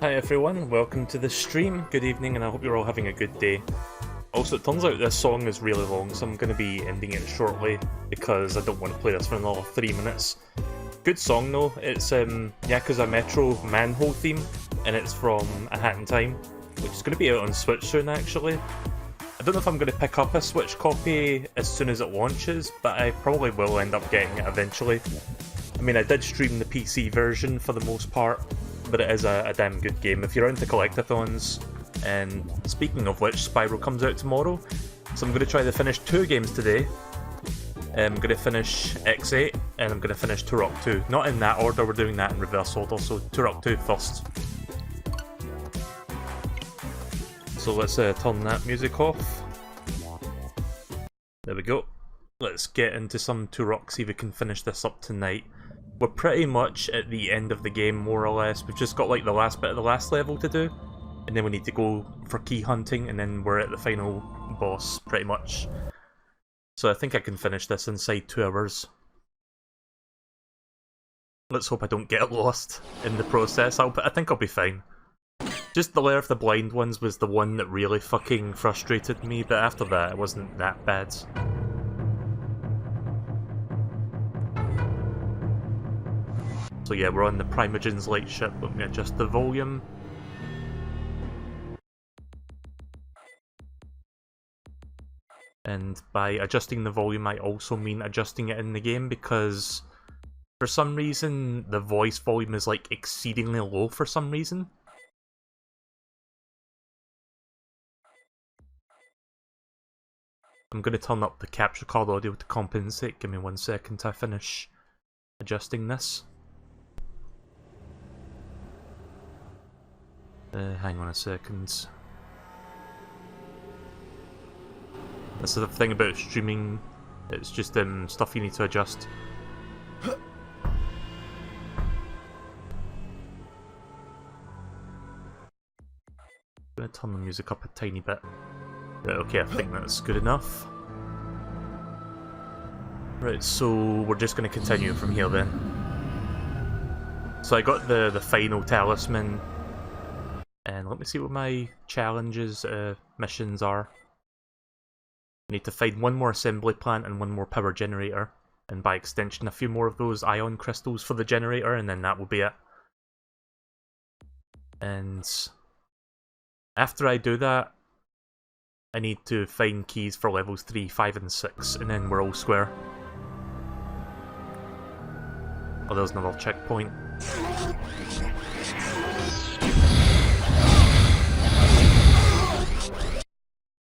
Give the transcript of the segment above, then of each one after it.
Hi everyone, welcome to the stream. Good evening, and I hope you're all having a good day. Also, it turns out this song is really long, so I'm going to be ending it shortly because I don't want to play this for another 3 minutes. Good song though. It's Yakuza Metro Manhole theme, and it's from A Hat in Time, which is going to be out on Switch soon actually. I don't know if I'm going to pick up a Switch copy as soon as it launches, but I probably will end up getting it eventually. I mean, I did stream the PC version for the most part, but it is a damn good game if you're into collectathons. And speaking of which, Spyro comes out tomorrow, so I'm going to try to finish 2 games today. I'm going to finish X8, and I'm going to finish Turok 2. Not in that order, we're doing that in reverse order, so Turok 2 first. So let's turn that music off. There we go. Let's get into some Turok, see if we can finish this up tonight. We're pretty much at the end of the game, more or less. We've just got like the last bit of the last level to do, and then we need to go for key hunting, and then we're at the final boss, pretty much. So I think I can finish this inside 2 hours. Let's hope I don't get lost in the process. I think I'll be fine. Just the Lair of the Blind Ones was the one that really fucking frustrated me, but after that it wasn't that bad. So yeah, we're on the Primogen's light ship. Let me adjust the volume. And by adjusting the volume, I also mean adjusting it in the game, because for some reason the voice volume is like exceedingly low for some reason. I'm going to turn up the capture card audio to compensate. Give me 1 second to finish adjusting this. Hang on a second. That's the thing about streaming, it's just stuff you need to adjust. I'm gonna turn the music up a tiny bit. Right, okay, I think that's good enough. Right, so we're just gonna continue from here then. So I got the final talisman, and let me see what my challenges, missions are. I need to find 1 more assembly plant and 1 more power generator, and by extension a few more of those ion crystals for the generator, and then that will be it. And after I do that, I need to find keys for levels 3, 5 and 6, and then we're all square. Oh, there's another checkpoint.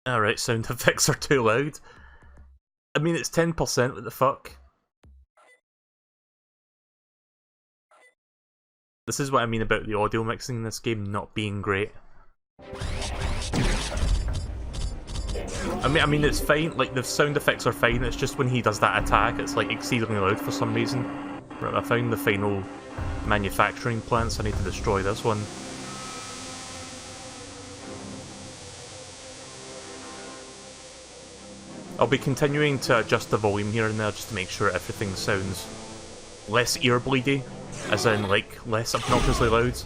Alright, sound effects are too loud. I mean, it's 10%, what the fuck? This is what I mean about the audio mixing in this game not being great. I mean it's fine, like the sound effects are fine, it's just when he does that attack, it's like exceedingly loud for some reason. Right, I found the final manufacturing plant, so I need to destroy this one. I'll be continuing to adjust the volume here and there just to make sure everything sounds less ear bleedy, as in like less obnoxiously loud.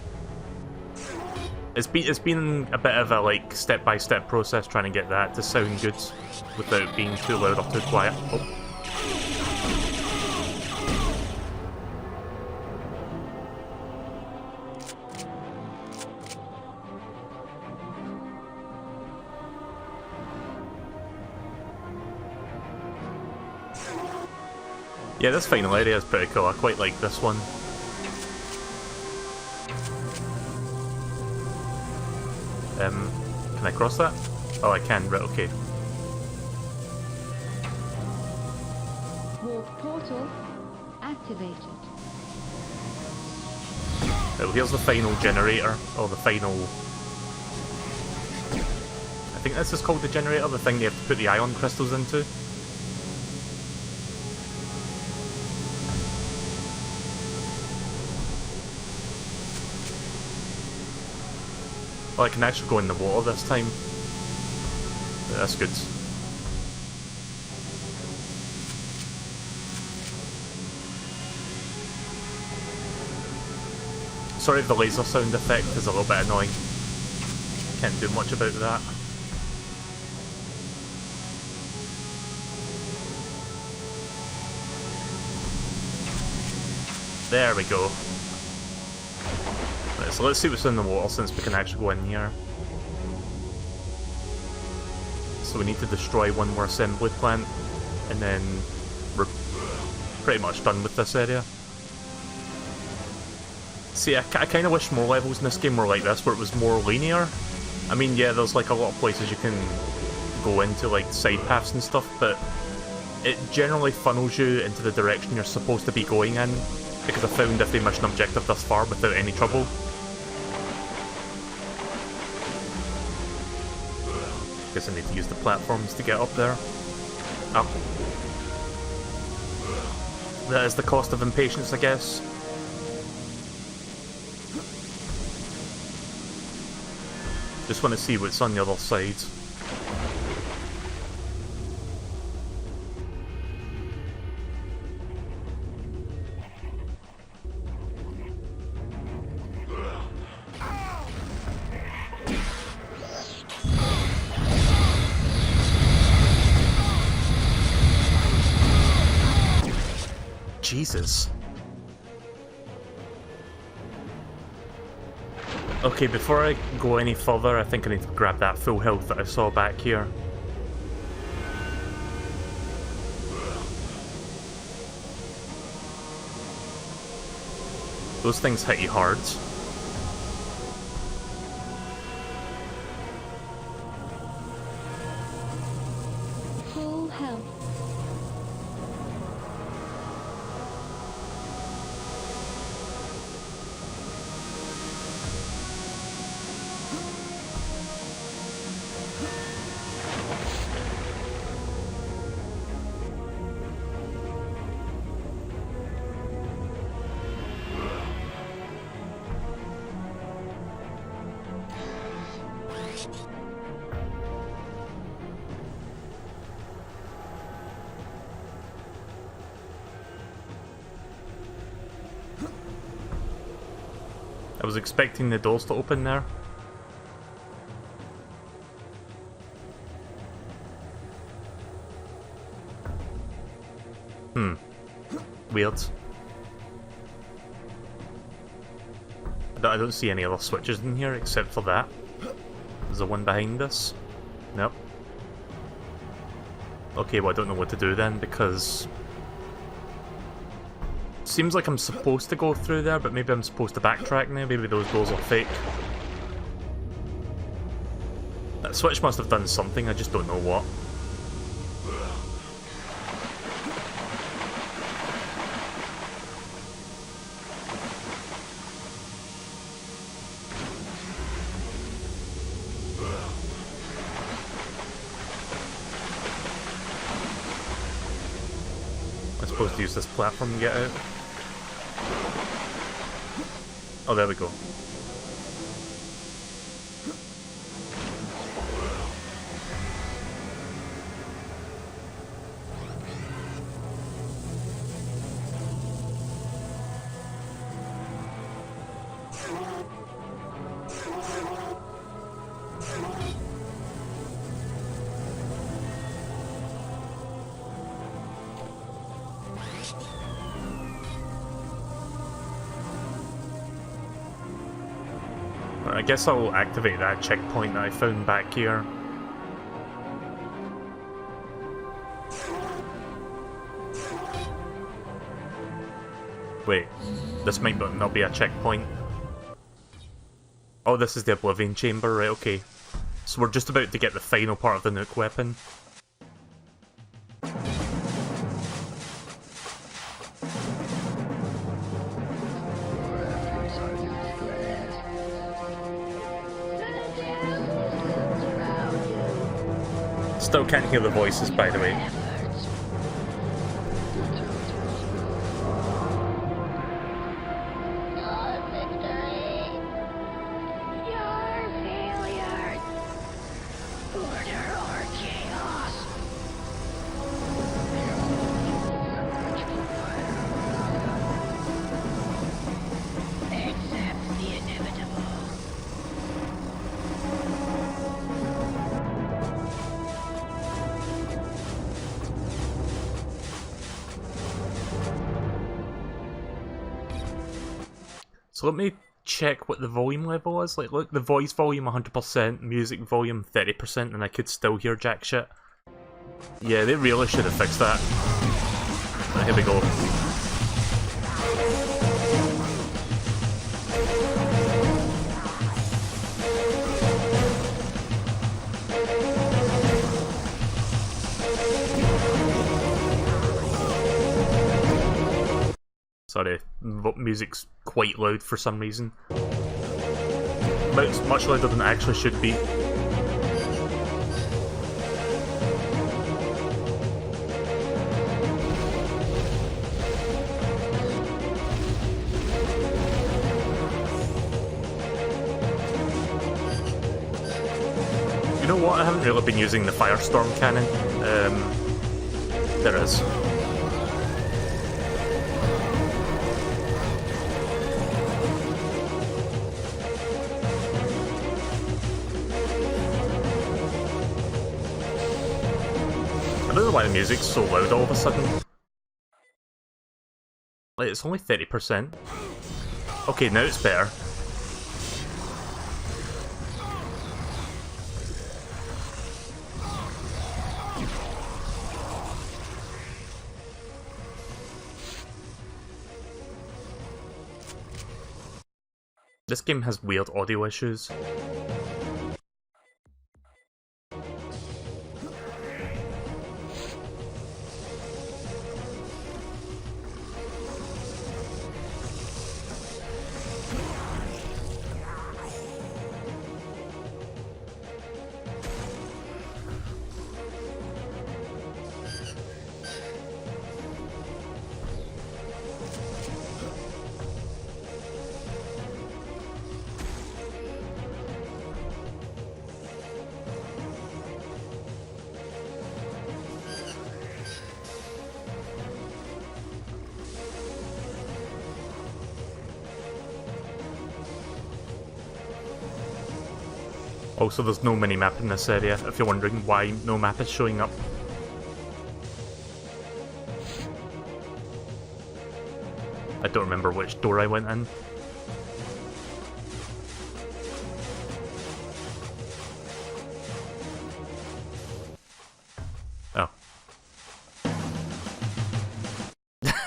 It's been a bit of a like step-by-step process trying to get that to sound good without being too loud or too quiet. Oh. Yeah, this final area is pretty cool, I quite like this one. Can I cross that? Oh, I can, right, okay. Warp portal activated. Right, well, here's the final generator, or the final... I think this is called the generator, the thing they have to put the ion crystals into. Oh, I can actually go in the water this time. That's good. Sorry if the laser sound effect is a little bit annoying. Can't do much about that. There we go. Right, so let's see what's in the water since we can actually go in here. So we need to destroy one more assembly plant, and then we're pretty much done with this area. See, I kind of wish more levels in this game were like this, where it was more linear. I mean, yeah, there's like a lot of places you can go into, like side paths and stuff, but it generally funnels you into the direction you're supposed to be going in, because I found every mission objective thus far without any trouble. Guess I need to use the platforms to get up there. Oh. That is the cost of impatience, I guess. Just want to see what's on the other side. Jesus. Okay, before I go any further, I think I need to grab that full health that I saw back here. Those things hit you hard. Full health. I was expecting the doors to open there. Weird. I don't see any other switches in here except for that. There's a one behind us. Nope. Okay, well I don't know what to do then, because seems like I'm supposed to go through there, but maybe I'm supposed to backtrack now. Maybe those doors are fake. That switch must have done something, I just don't know what. I'm supposed to use this platform to get out. Oh, there we go. I guess I'll activate that checkpoint that I found back here. Wait, this might not be a checkpoint. Oh, this is the Oblivion chamber, right, okay. So we're just about to get the final part of the nuke weapon. Still can't hear the voices, by the way. So let me check what the volume level is. Like, look, the voice volume 100%, music volume 30%, and I could still hear jack shit. Yeah, they really should have fixed that. Right, here we go. Sorry, music's quite loud for some reason. But it's much louder than it actually should be. You know what? I haven't really been using the Firestorm cannon. There is. I don't know why the music's so loud all of a sudden. Like, it's only 30%. Okay, now it's better. This game has weird audio issues. Also, there's no mini-map in this area, if you're wondering why no map is showing up. I don't remember which door I went in. Oh.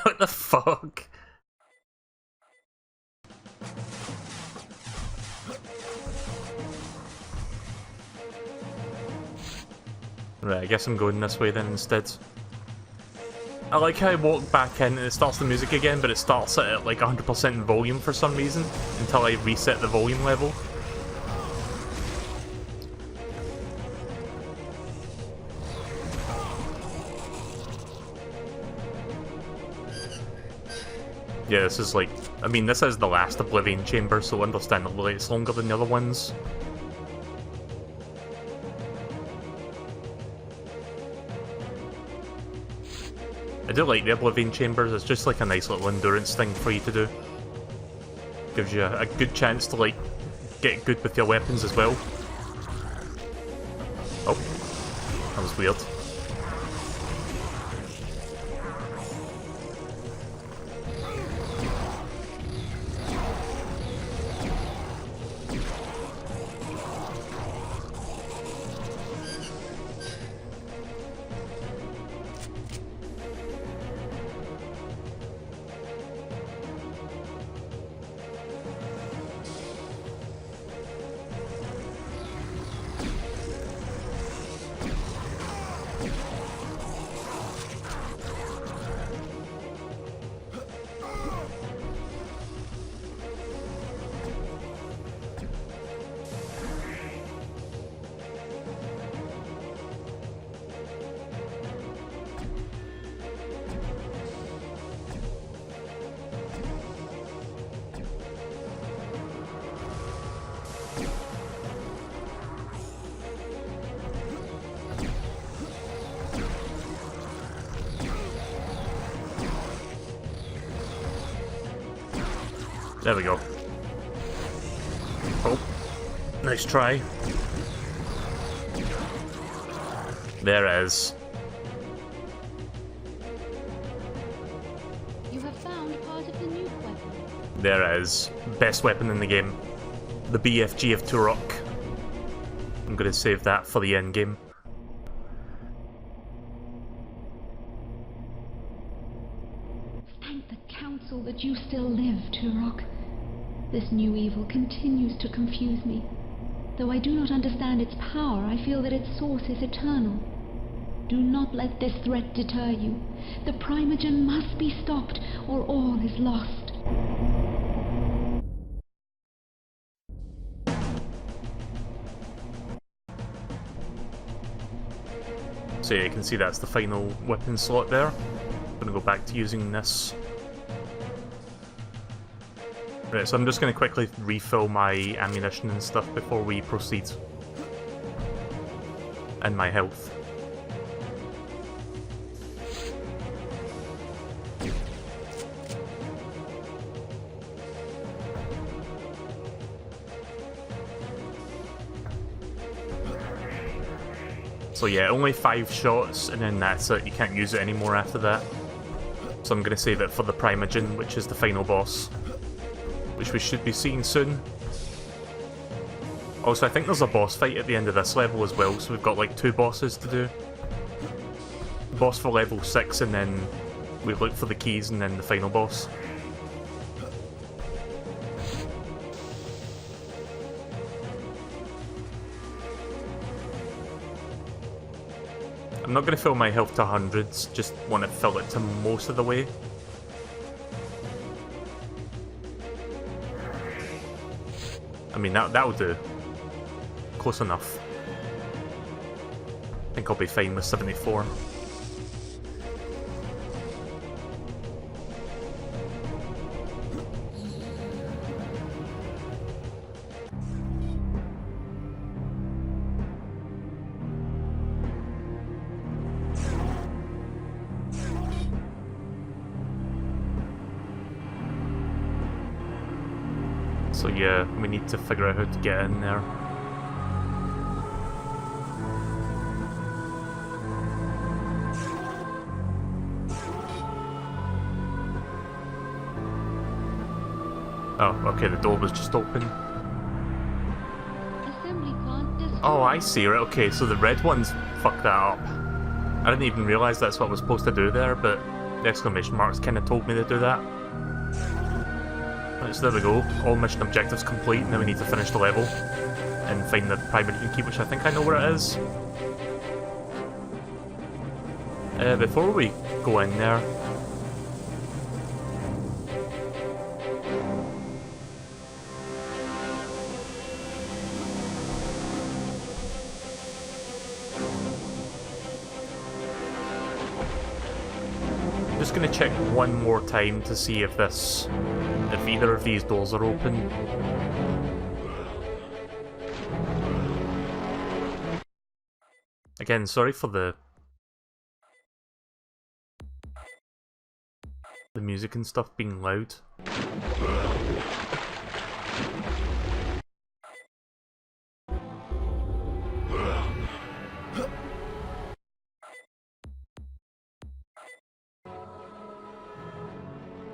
What the fuck? Right, I guess I'm going this way then instead. I like how I walk back in and it starts the music again, but it starts at like 100% volume for some reason, until I reset the volume level. Yeah, this is like, I mean, this is the last Oblivion chamber, so understandably it's longer than the other ones. I do like the Oblivion chambers, it's just like a nice little endurance thing for you to do. Gives you a good chance to like get good with your weapons as well. Oh, that was weird. There we go. Oh, nice try. There it is. You have found part of the new weapon. There it is. Best weapon in the game. The BFG of Turok. I'm going to save that for the end game. Thank the Council that you still live, Turok. This new evil continues to confuse me. Though I do not understand its power, I feel that its source is eternal. Do not let this threat deter you. The Primogen must be stopped, or all is lost. So yeah, you can see that's the final weapon slot there. I'm going to go back to using this. Right, so I'm just going to quickly refill my ammunition and stuff before we proceed. And my health. So yeah, only 5 shots and then that's it. You can't use it anymore after that. So I'm going to save it for the Primogen, which is the final boss. Which we should be seeing soon. Also, I think there's a boss fight at the end of this level as well, so we've got like 2 bosses to do. Boss for level 6 and then we look for the keys and then the final boss. I'm not going to fill my health to hundreds, just want to fill it to most of the way. I mean, that'll do. Close enough. I think I'll be fine with 74. So yeah, we need to figure out how to get in there. Oh, okay, the door was just open. Assembly plant destroyed. Oh, I see, right, okay, so the red ones fucked that up. I didn't even realise that's what I was supposed to do there, but the exclamation marks kind of told me to do that. Right, so there we go, all mission objectives complete, now we need to finish the level and find the Primogen key, which I think I know where it is. Before we go in there, I'm just going to check one more time to see if either of these doors are open. Again, sorry for the music and stuff being loud.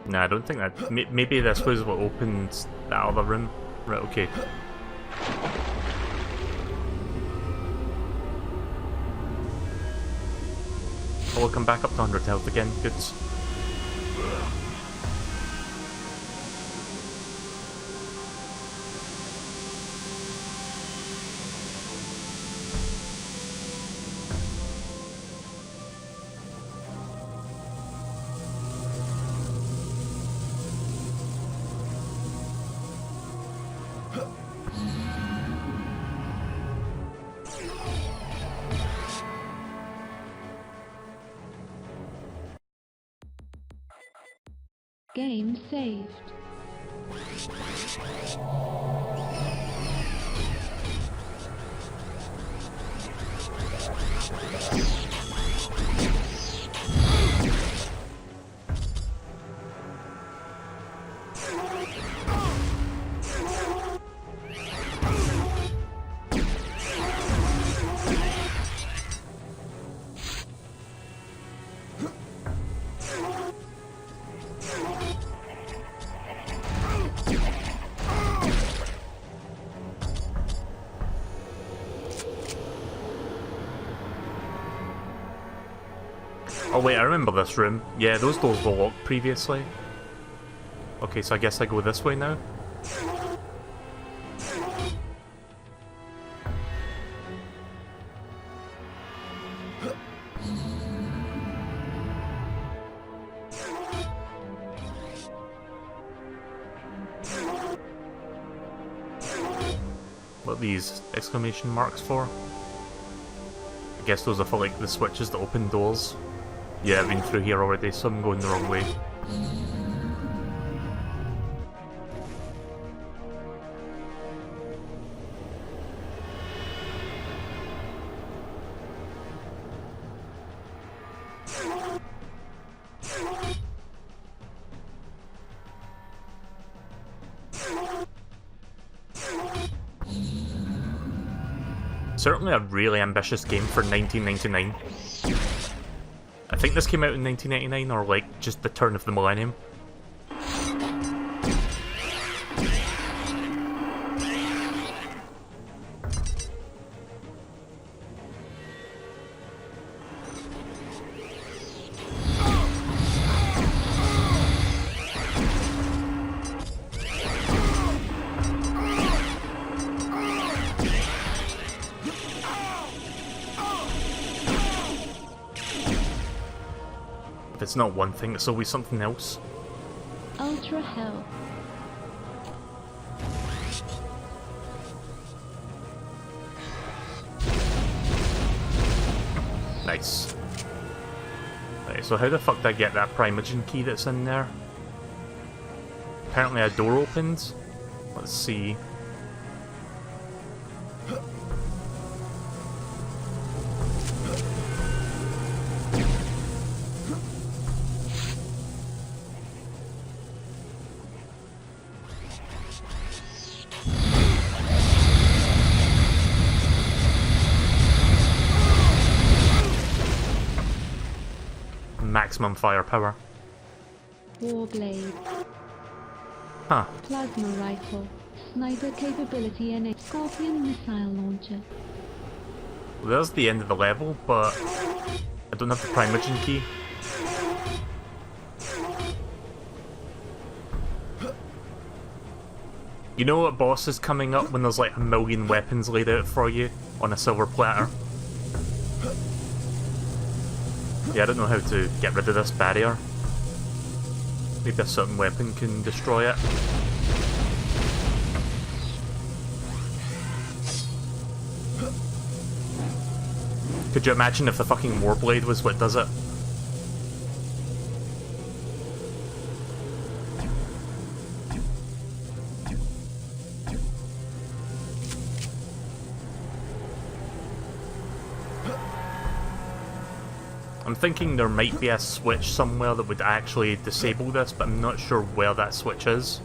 Nah, I don't think that... Maybe this was what opened that other room. Right, okay. Oh, we'll come back up to 100 health again. Good. Game saved. Oh wait, I remember this room. Yeah, those doors were locked previously. Okay, so I guess I go this way now. What are these exclamation marks for? I guess those are for like the switches that open doors. Yeah, I've been through here already, so I'm going the wrong way. Certainly a really ambitious game for 1999. I think this came out in 1999 or like just the turn of the millennium. If it's not one thing, it's always something else. Ultra Hell. Nice. Right, so how the fuck did I get that Primogen key that's in there? Apparently a door opened. Let's see. Maximum firepower. Warblade. Huh. Plasma rifle. Sniper capability and a Scorpion missile launcher. Well, there's the end of the level, but I don't have the Primogen key. You know what boss is coming up when there's like a million weapons laid out for you on a silver platter? Yeah, I don't know how to get rid of this barrier. Maybe a certain weapon can destroy it. Could you imagine if the fucking Warblade was what does it? I'm thinking there might be a switch somewhere that would actually disable this, but I'm not sure where that switch is.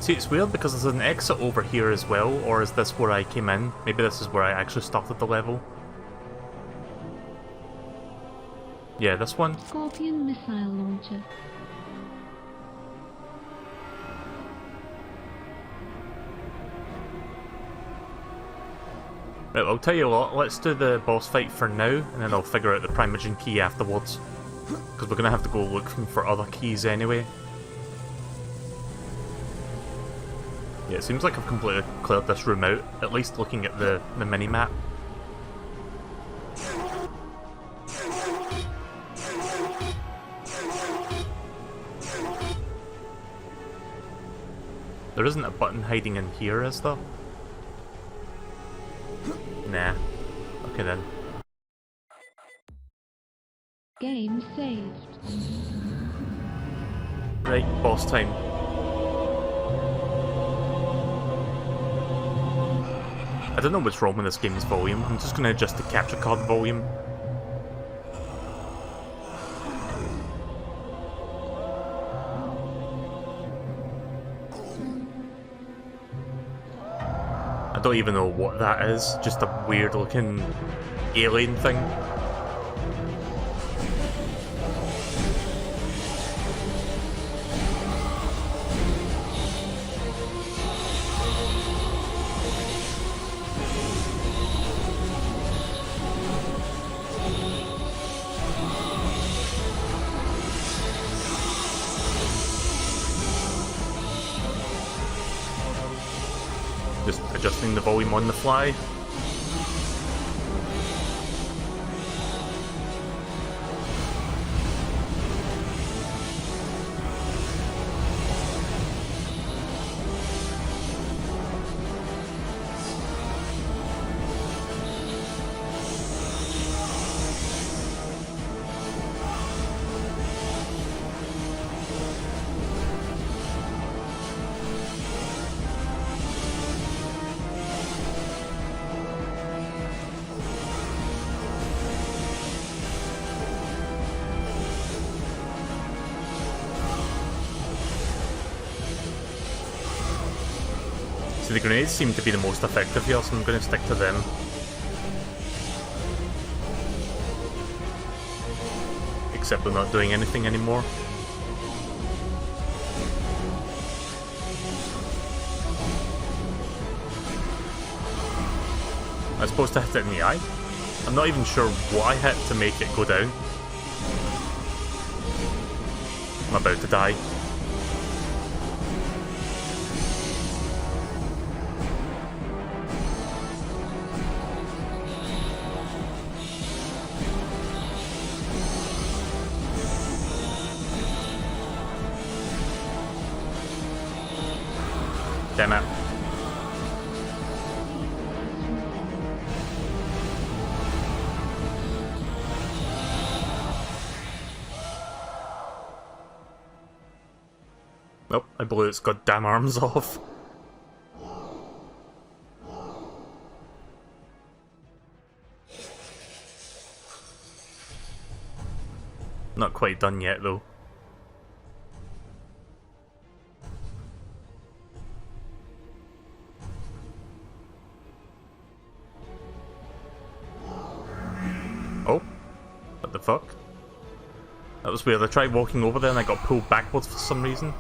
See, it's weird because there's an exit over here as well, or is this where I came in? Maybe this is where I actually started the level. Yeah, this one. Scorpion missile launcher. Right, I'll tell you what, let's do the boss fight for now, and then I'll figure out the Primogen key afterwards. Because we're going to have to go looking for other keys anyway. Yeah, it seems like I've completely cleared this room out, at least looking at the mini-map. There isn't a button hiding in here, is there? Nah. Okay then. Game saved. Right, boss time. I don't know what's wrong with this game's volume. I'm just gonna adjust the capture card volume. I don't even know what that is, just a weird looking alien thing. Just adjusting the volume on the fly. So the grenades seem to be the most effective here, so I'm going to stick to them. Except they're not doing anything anymore. I was supposed to hit it in the eye. I'm not even sure what I hit to make it go down. I'm about to die. Damn it. Nope, I blew its goddamn arms off. Not quite done yet though. Oh, what the fuck? That was weird. I tried walking over there and I got pulled backwards for some reason.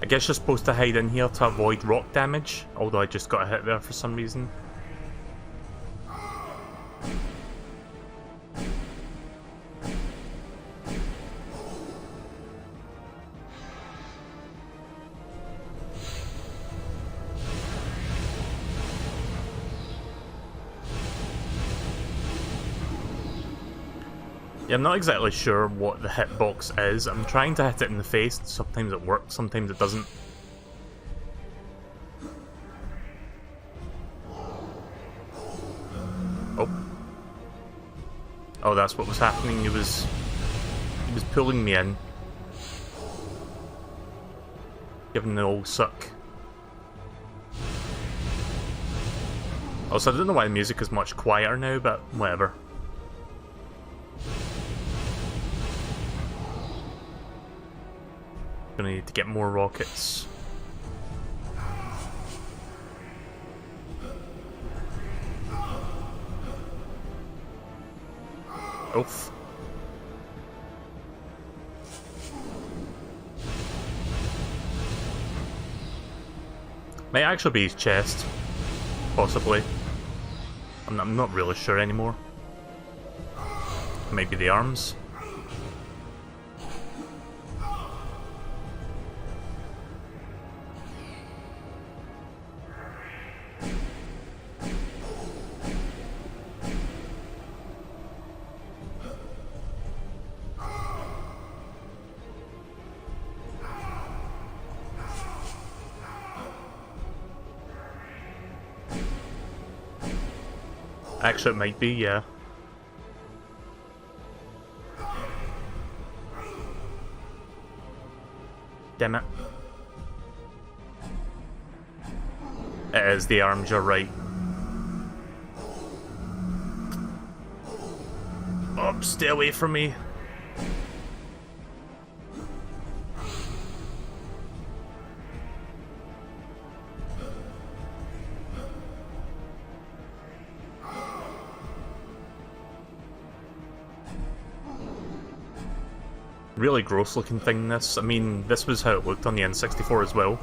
I guess you're supposed to hide in here to avoid rock damage, although I just got a hit there for some reason. Yeah, I'm not exactly sure what the hitbox is. I'm trying to hit it in the face. Sometimes it works, sometimes it doesn't. Oh. Oh, that's what was happening. He was pulling me in. Giving the old suck. Also, I don't know why the music is much quieter now, but whatever. Gonna need to get more rockets. Oof. Might actually be his chest. Possibly. I'm not really sure anymore. Maybe the arms. Actually, it might be, yeah. Damn it. It is the arms, you're right. Oh, stay away from me. Really gross looking thing, this. I mean, this was how it looked on the N64 as well.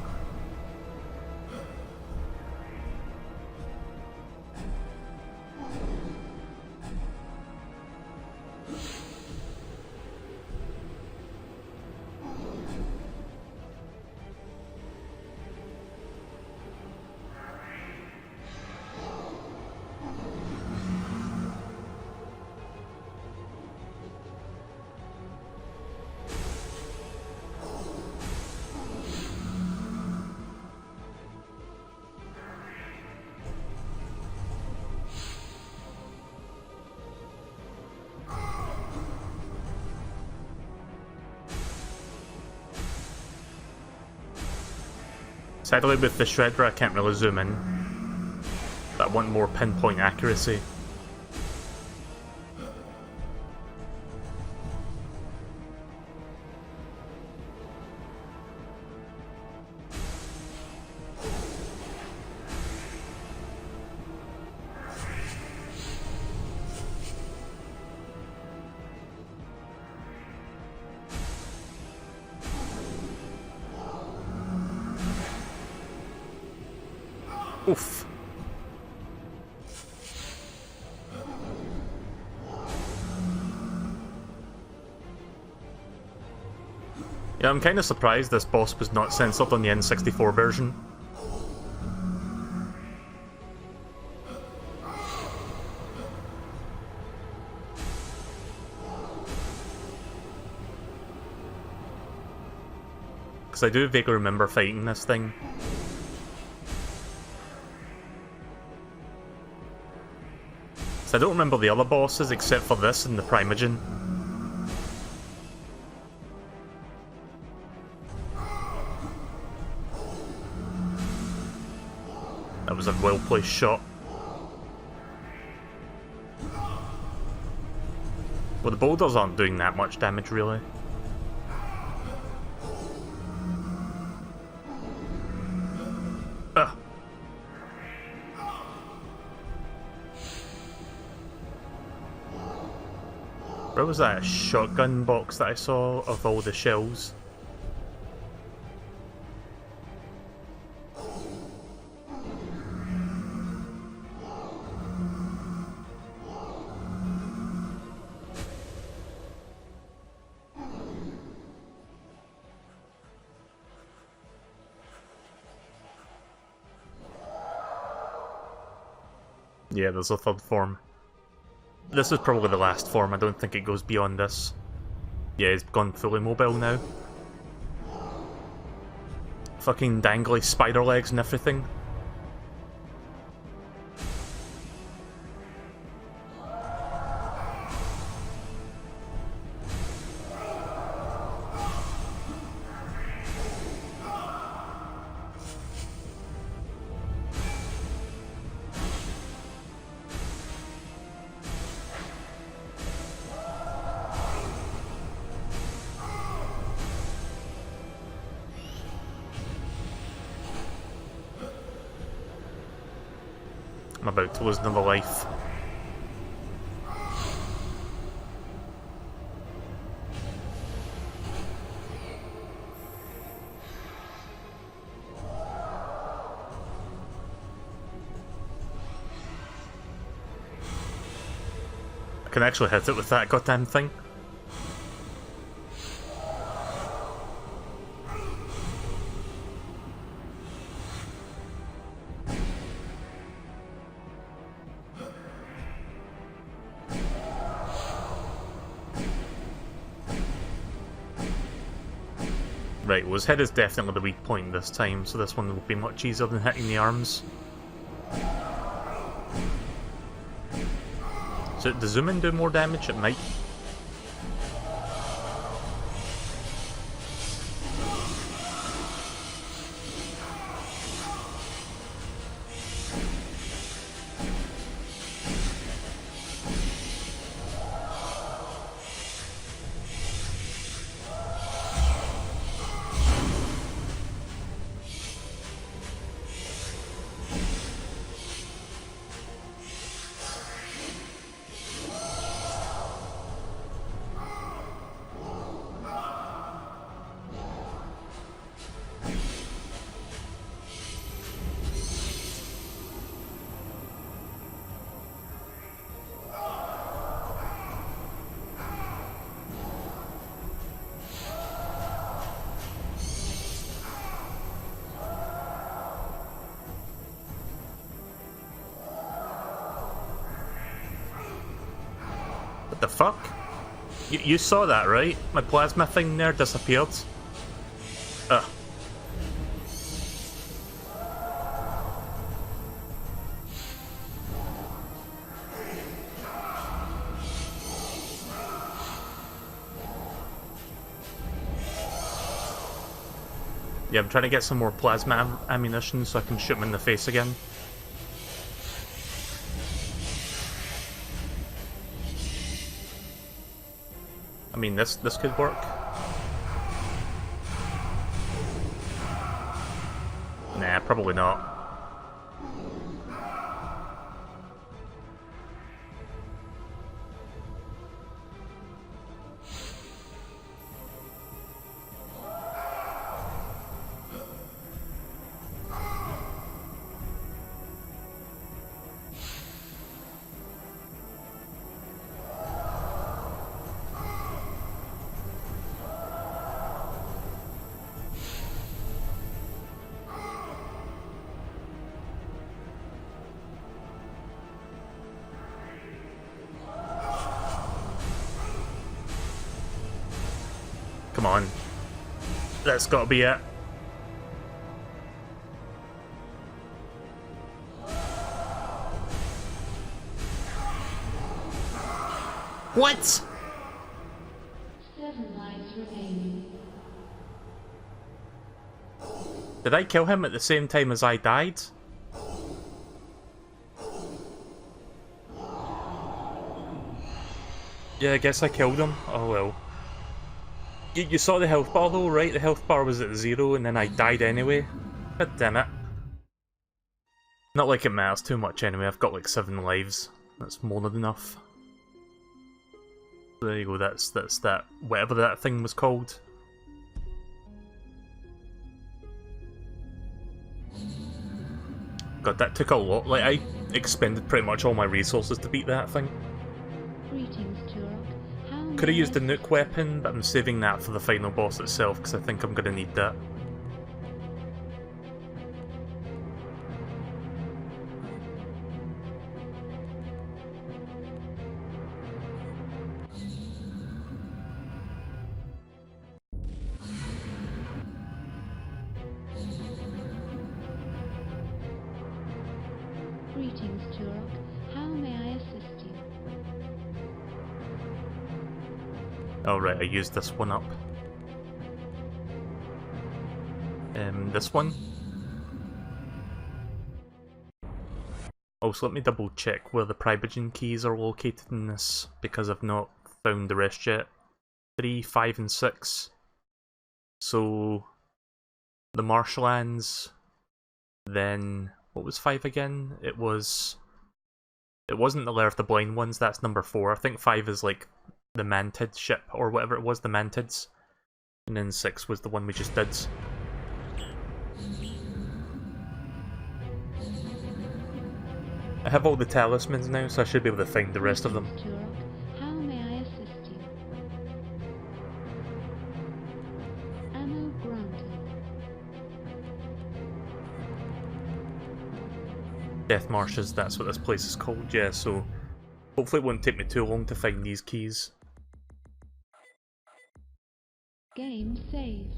Sadly, with the Shredder, I can't really zoom in. But I want more pinpoint accuracy. Oof. Yeah, I'm kind of surprised this boss was not censored on the N64 version. Because I do vaguely remember fighting this thing. I don't remember the other bosses except for this and the Primogen. That was a well-placed shot. Well, the boulders aren't doing that much damage, really. Ugh. Where was that shotgun box that I saw of all the shells? Yeah, there's a third form. This is probably the last form, I don't think it goes beyond this. Yeah, he's gone fully mobile now. Fucking dangly spider legs and everything. I'm about to lose another life. I can actually hit it with that goddamn thing. Right, well his head is definitely the weak point this time, so this one will be much easier than hitting the arms. So does zoom in do more damage? It might. the fuck? You saw that, right? My plasma thing there disappeared. Ugh. Yeah, I'm trying to get some more plasma ammunition so I can shoot him in the face again. I mean, this could work. Nah, probably not. Come on. That's gotta be it. What? 7 lives remaining. Did I kill him at the same time as I died? Yeah, I guess I killed him. Oh well. You saw the health bar though, right? The health bar was at 0 and then I died anyway. God damn it. Not like it matters too much anyway, I've got like 7 lives. That's more than enough. There you go, that's that, whatever that thing was called. God, that took a lot. Like, I expended pretty much all my resources to beat that thing. Greetings, Turok. How Could have may used the I- nuke weapon, but I'm saving that for the final boss itself, because I think I'm going to need that. Greetings, Turok. How may I assist you? Oh right, I used this one up. This one. Also, let me double check where the Pribogen keys are located in this, because I've not found the rest yet. 3, 5, and 6. So, the marshlands, then, what was 5 again? It wasn't the Lair of the Blind Ones, that's number 4. I think 5 is like the Mantid ship, or whatever it was, the Mantids. And then 6 was the one we just did. I have all the talismans now, so I should be able to find the rest of them. Greetings, Turok. How may I assist you? Ammo granted. Death Marshes, that's what this place is called, yeah, so hopefully it won't take me too long to find these keys. Game saved.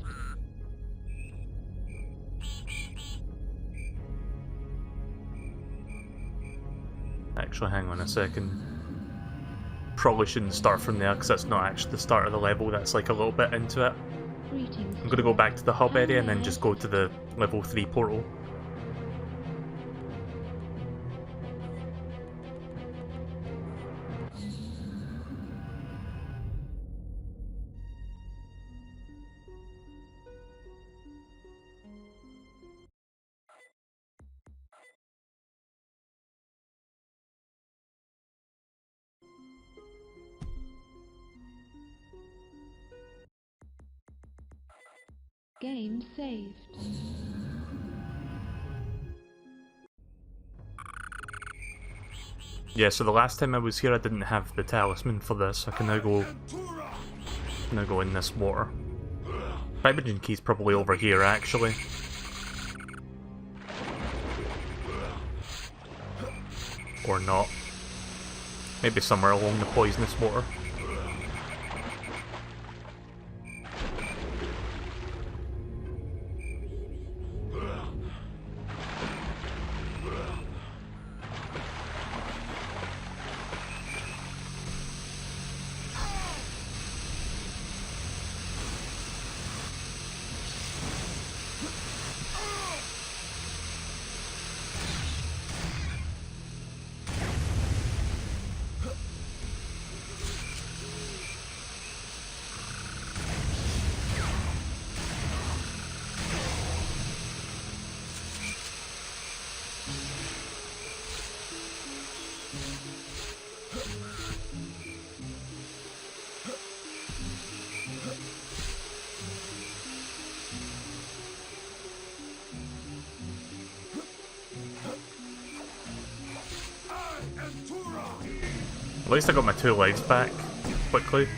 Actually, hang on a second. Probably shouldn't start from there, because that's not actually the start of the level, that's like a little bit into it. Greetings. I'm gonna go back to the hub area and then just go to the level 3 portal. Game saved. Yeah, so the last time I was here I didn't have the talisman for this. I can now go in this water. Pribogen key's probably over here actually. Or not. Maybe somewhere along the poisonous water. At least I got my 2 legs back quickly.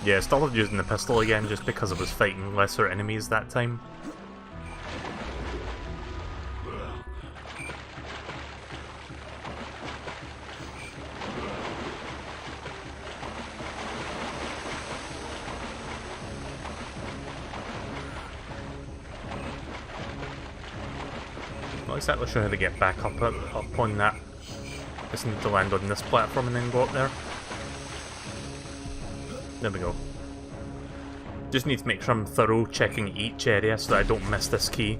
Yeah, I started using the pistol again just because I was fighting lesser enemies that time. Not exactly sure how to get back up on that. Just need to land on this platform and then go up there. There we go. Just need to make sure I'm thorough checking each area so that I don't miss this key.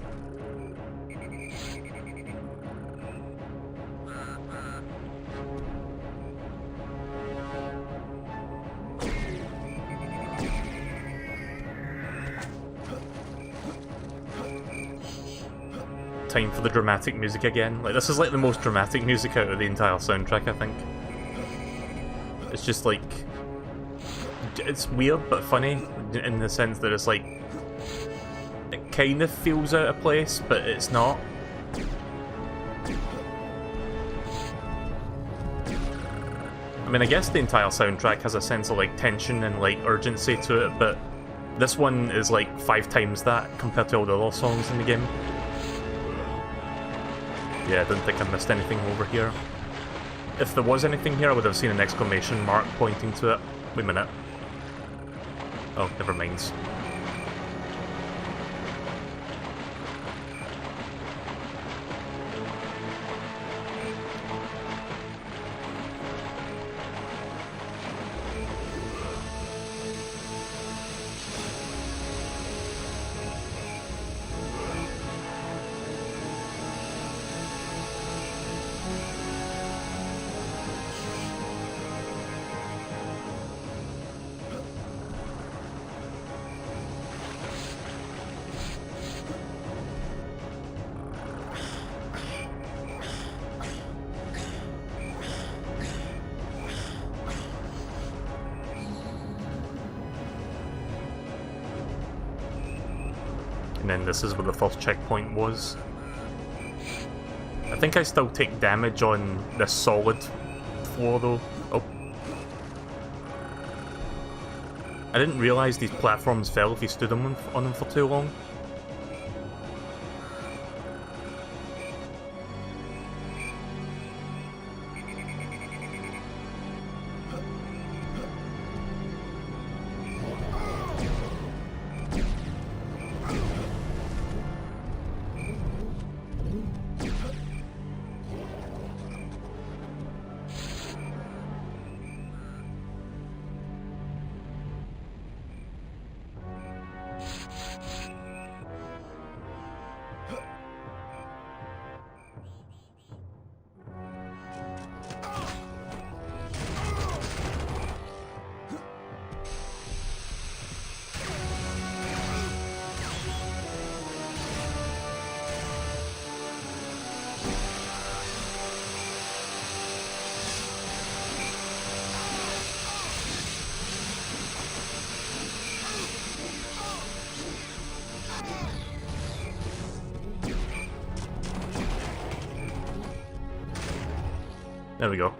Time for the dramatic music again. Like, this is like the most dramatic music out of the entire soundtrack, I think. It's just like... it's weird but funny in the sense that it's like... it kind of feels out of place, but it's not. I mean, I guess the entire soundtrack has a sense of like tension and like urgency to it, but this one is like 5 times that compared to all the other songs in the game. Yeah, I didn't think I missed anything over here. If there was anything here, I would have seen an exclamation mark pointing to it. Wait a minute. Oh, never mind. And then this is where the first checkpoint was. I think I still take damage on this solid floor though. Oh. I didn't realise these platforms fell if you stood on them for too long. There we go.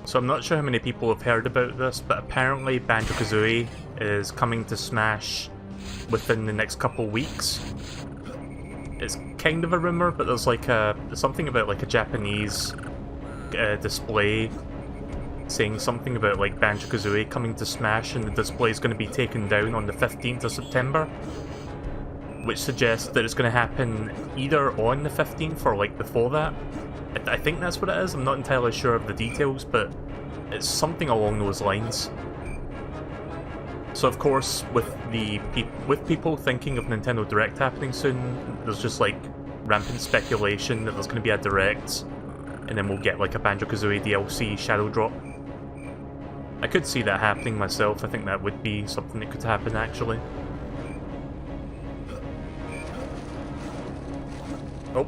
So I'm not sure how many people have heard about this, but apparently Banjo-Kazooie is coming to Smash within the next couple weeks. It's kind of a rumor, but there's like something about like a Japanese display saying something about like Banjo-Kazooie coming to Smash, and the display is going to be taken down on the 15th of September, which suggests that it's going to happen either on the 15th or like before that. I think that's what it is. I'm not entirely sure of the details, but it's something along those lines. So of course, with people thinking of Nintendo Direct happening soon, there's just like rampant speculation that there's going to be a Direct, and then we'll get like a Banjo-Kazooie DLC Shadow Drop. I could see that happening myself. I think that would be something that could happen actually. Oh.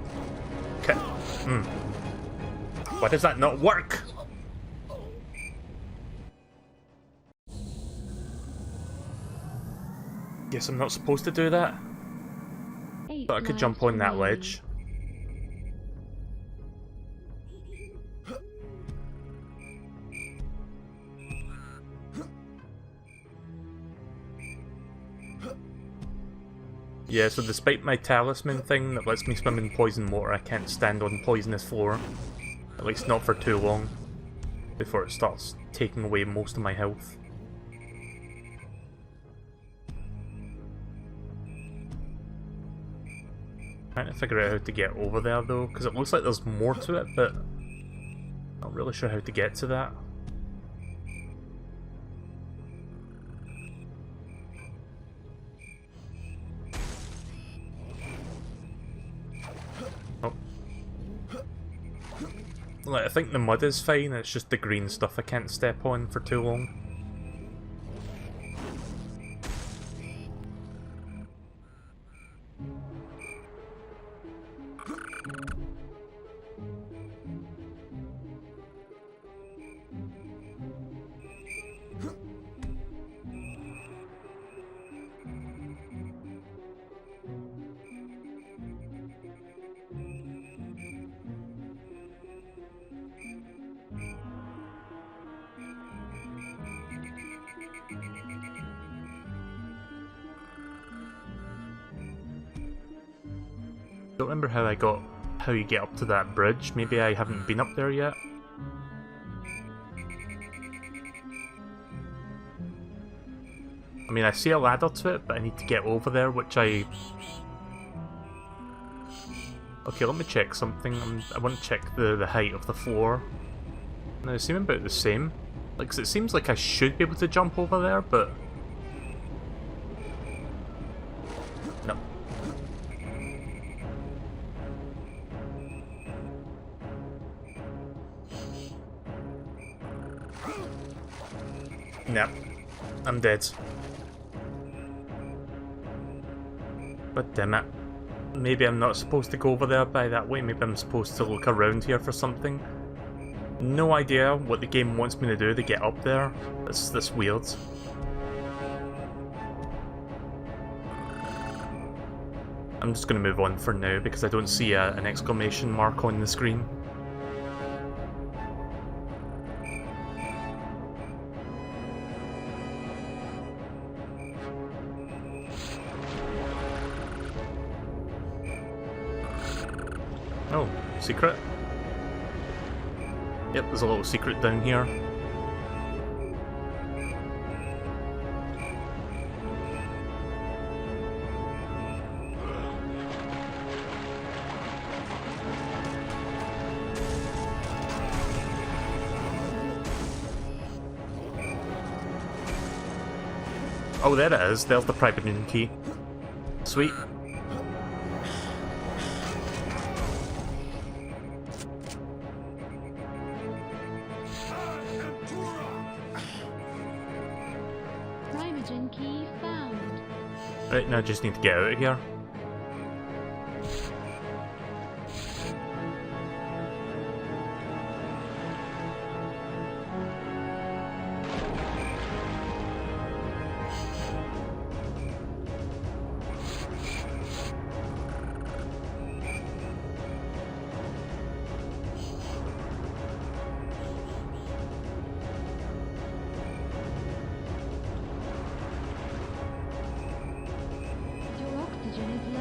Okay. Why does that not work? Guess I'm not supposed to do that. Thought I could jump on that ledge. Yeah, so despite my talisman thing that lets me swim in poison water, I can't stand on poisonous floor. At least not for too long, before it starts taking away most of my health. Trying to figure out how to get over there though, because it looks like there's more to it, but not really sure how to get to that. Oh. Like, I think the mud is fine, it's just the green stuff I can't step on for too long. Don't remember how you get up to that bridge. Maybe I haven't been up there yet. I mean, I see a ladder to it, but I need to get over there, which I... Okay, let me check something. I want to check the height of the floor. Now, they seem about the same. Like, 'cause it seems like I should be able to jump over there, but... No. No. I'm dead. But damn it. Maybe I'm not supposed to go over there by that way, maybe I'm supposed to look around here for something. No idea what the game wants me to do to get up there. That's weird. I'm just gonna move on for now because I don't see an exclamation mark on the screen. Oh, secret? Yep, there's a little secret down here. Oh, there it is. There's the private room key. Sweet. primogen key found. Right, now I just need to get out of here. Your oxygen is low.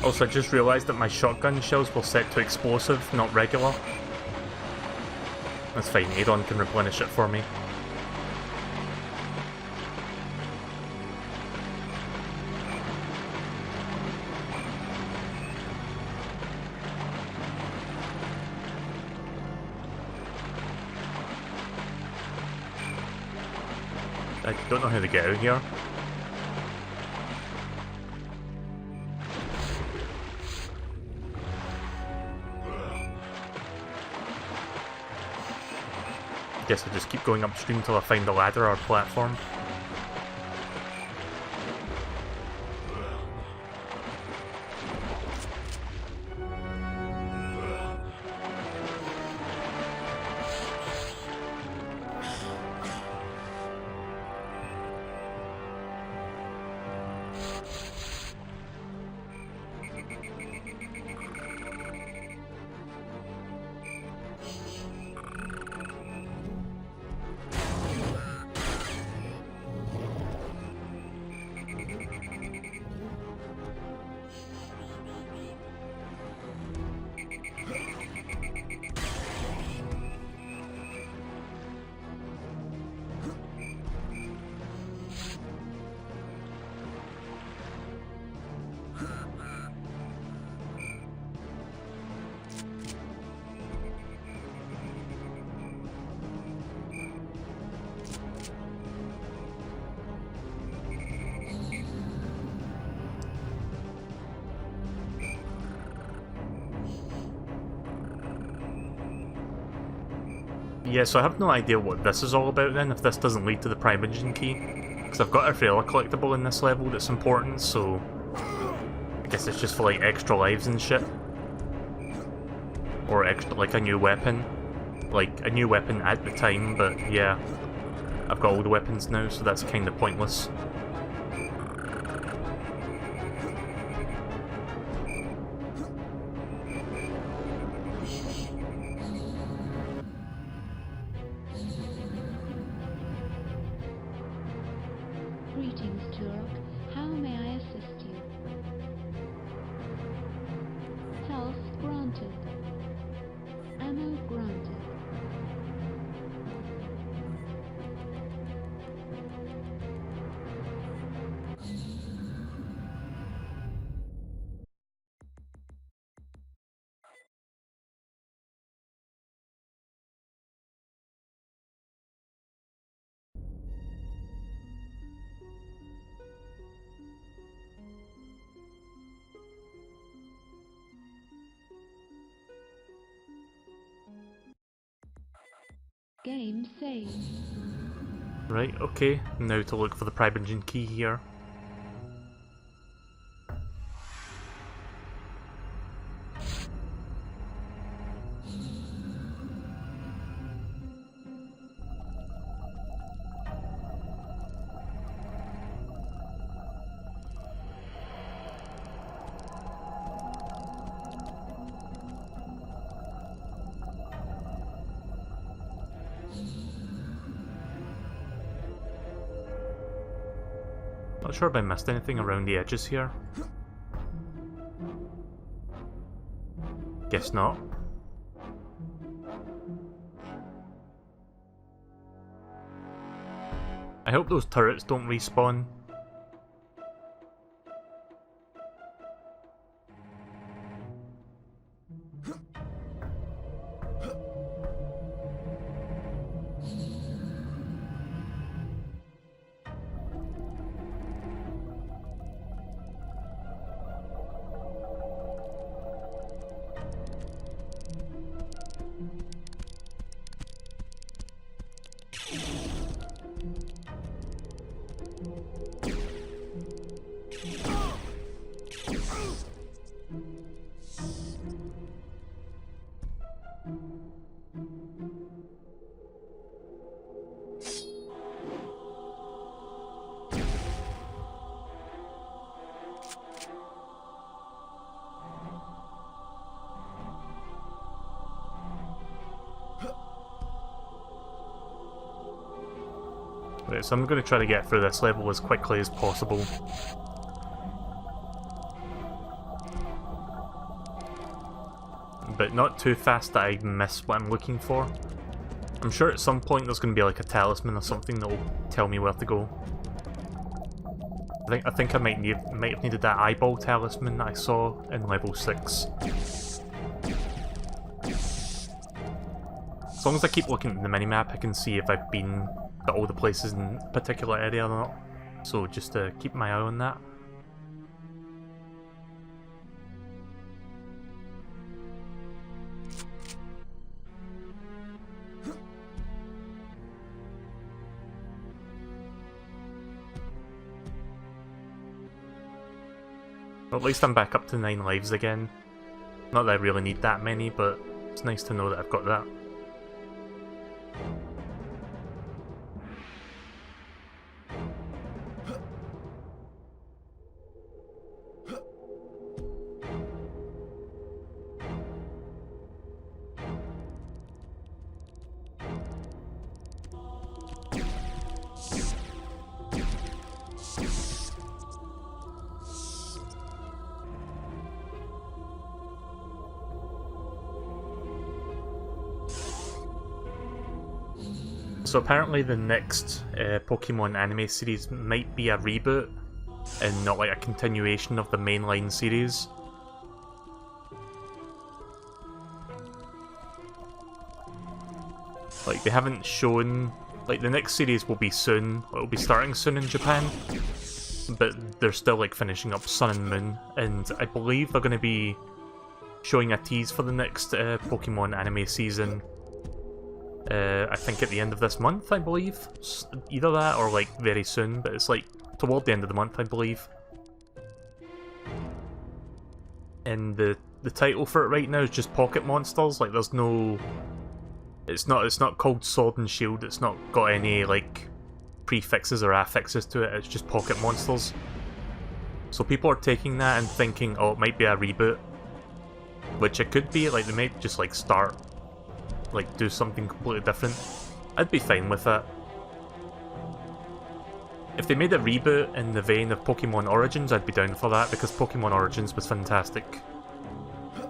Also, I just realised that my shotgun shells were set to explosive, not regular. That's fine, Adon can replenish it for me. I don't know how to get out here. Guess I'll just keep going upstream till I find a ladder or platform. Yeah, so I have no idea what this is all about then, if this doesn't lead to the primogen key. Because I've got a Frela collectible in this level that's important, so I guess it's just for like extra lives and shit. Or extra, like a new weapon. Like, a new weapon at the time, but yeah. I've got all the weapons now, so that's kind of pointless. Greetings, Turok. How may I assist you? Health granted. Ammo granted. Game saved. Right, okay. Now to look for the primogen key here. Not sure if I missed anything around the edges here. Guess not. I hope those turrets don't respawn. Right, so I'm going to try to get through this level as quickly as possible. But not too fast that I miss what I'm looking for. I'm sure at some point there's going to be like a talisman or something that will tell me where to go. I think I might have needed that eyeball talisman that I saw in level 6. As long as I keep looking at the minimap, I can see if I've been to all the places in a particular area or not. So just to keep my eye on that. Well, at least I'm back up to 9 lives again. Not that I really need that many, but it's nice to know that I've got that. So apparently the next Pokemon anime series might be a reboot and not like a continuation of the mainline series. Like they haven't shown, like the next series will be soon, it'll be starting soon in Japan, but they're still like finishing up Sun and Moon, and I believe they're going to be showing a tease for the next Pokemon anime season. I think at the end of this month, I believe. Either that or like very soon, but it's like toward the end of the month, I believe. And the title for it right now is just Pocket Monsters. Like there's no, it's not called Sword and Shield. It's not got any like prefixes or affixes to it. It's just Pocket Monsters. So people are taking that and thinking, oh, it might be a reboot, which it could be. Like they might just like start. Like, do something completely different. I'd be fine with that. If they made a reboot in the vein of Pokemon Origins, I'd be down for that, because Pokemon Origins was fantastic.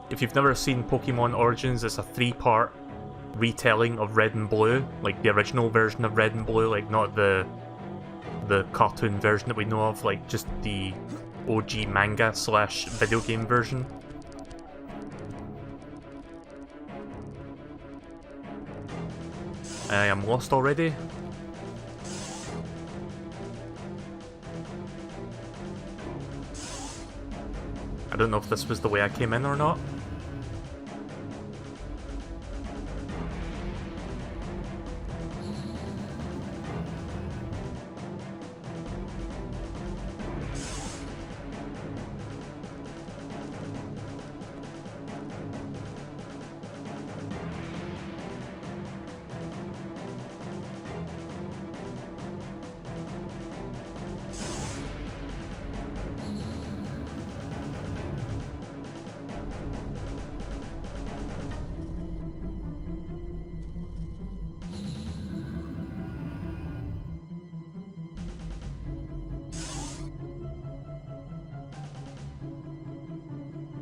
If you've never seen Pokemon Origins, it's a 3-part retelling of Red and Blue, like the original version of Red and Blue, like not the cartoon version that we know of, like just the OG manga / video game version. I am lost already. I don't know if this was the way I came in or not.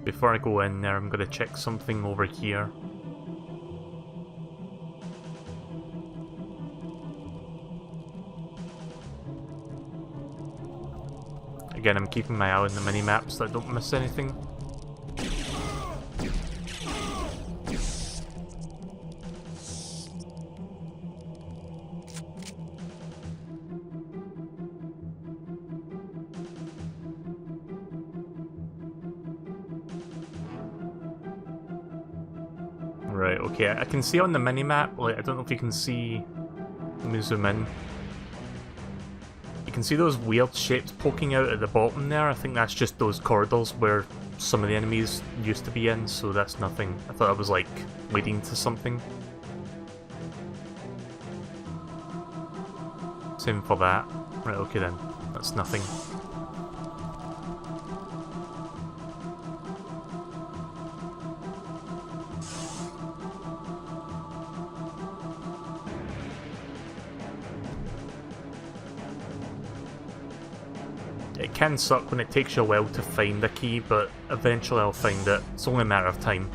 Before I go in there, I'm going to check something over here. Again, I'm keeping my eye on the mini-maps so I don't miss anything. Right, okay, I can see on the minimap, like, I don't know if you can see, let me zoom in. You can see those weird shapes poking out at the bottom there. I think that's just those corridors where some of the enemies used to be in, so that's nothing. I thought it was like leading to something. Same for that. Right, okay then, that's nothing. It can suck when it takes you a while to find a key, but eventually I'll find it. It's only a matter of time.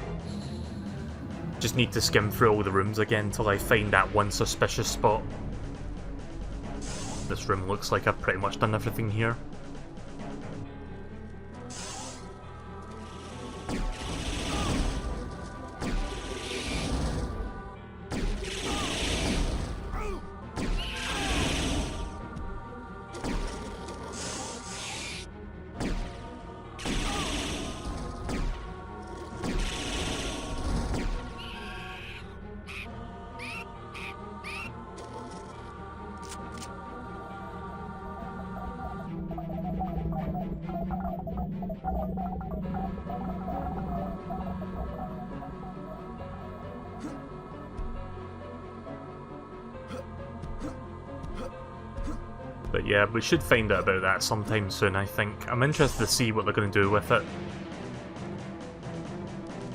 Just need to skim through all the rooms again till I find that one suspicious spot. This room looks like I've pretty much done everything here. But yeah, we should find out about that sometime soon, I think. I'm interested to see what they're going to do with it.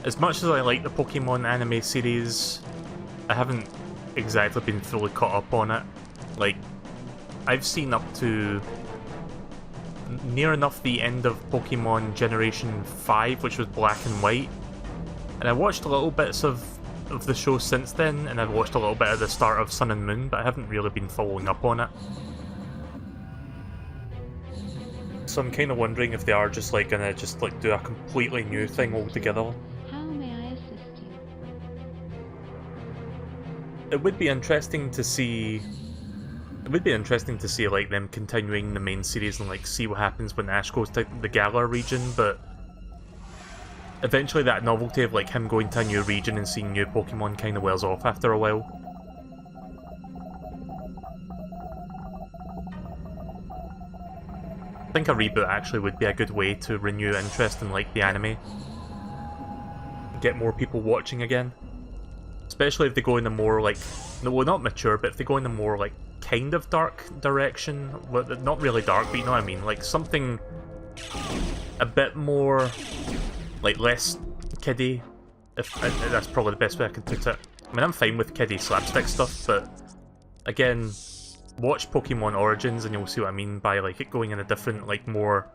As much as I like the Pokemon anime series, I haven't exactly been fully caught up on it. Like, I've seen up to near enough the end of Pokemon Generation 5, which was black and white. And I watched a little bits of the show since then, and I've watched a little bit at the start of Sun and Moon, but I haven't really been following up on it. So I'm kind of wondering if they are just like gonna just like do a completely new thing altogether. How may I assist you? It would be interesting to see. It would be interesting to see like them continuing the main series and like see what happens when Ash goes to the Galar region, but eventually that novelty of like him going to a new region and seeing new Pokemon kind of wears off after a while. I think a reboot actually would be a good way to renew interest in like the anime. Get more people watching again. Especially if they go in a more like, no, well, not mature, but if they go in a more like kind of dark direction. Well, not really dark, but you know what I mean. Like something a bit more, like less kiddie. If that's probably the best way I can put it. I mean, I'm fine with kiddie slapstick stuff, but again, watch Pokemon Origins and you'll see what I mean by like it going in a different, like more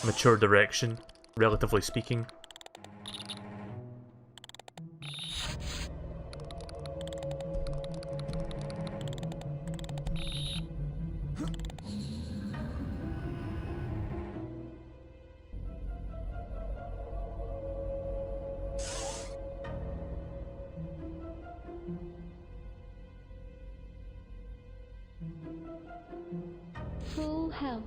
mature direction, relatively speaking. Full health.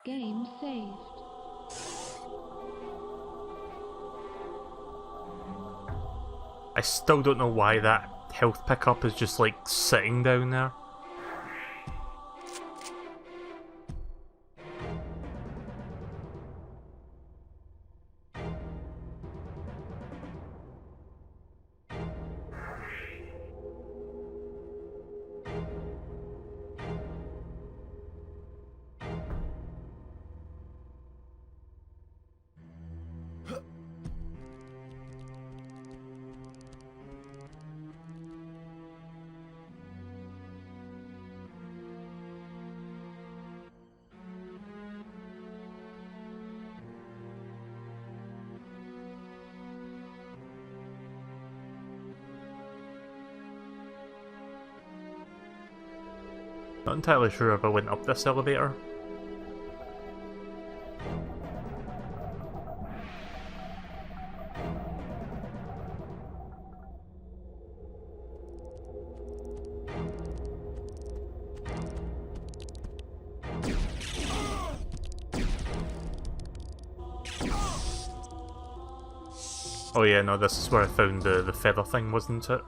Game saved. I still don't know why that health pickup is just like sitting down there. Not entirely sure if I went up this elevator. Oh yeah, no, this is where I found the feather thing, wasn't it?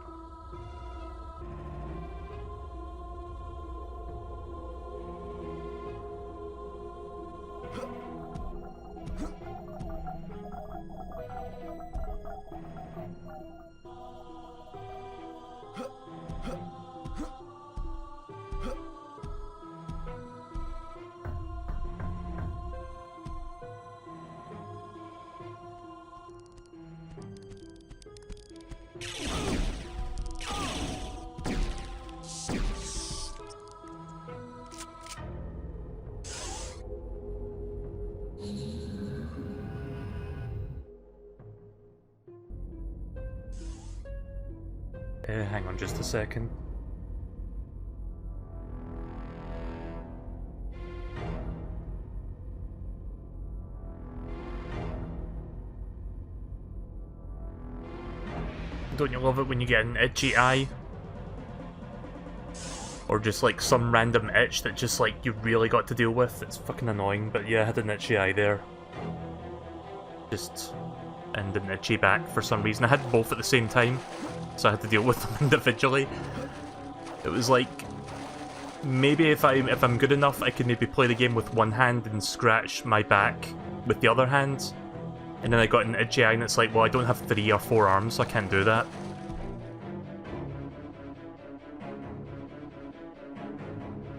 Hang on just a second. Don't you love it when you get an itchy eye? Or just like some random itch that just like you really got to deal with? It's fucking annoying, but yeah, I had an itchy eye there. And an itchy back for some reason. I had both at the same time, so I had to deal with them individually. It was like, maybe if I'm good enough, I could maybe play the game with one hand and scratch my back with the other hand. And then I got an itchy eye and it's like, well, I don't have 3 or 4 arms, so I can't do that.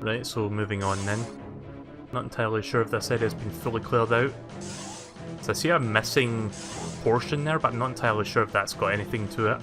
Right, so moving on then. Not entirely sure if this area has been fully cleared out. So I see a missing portion there, but I'm not entirely sure if that's got anything to it.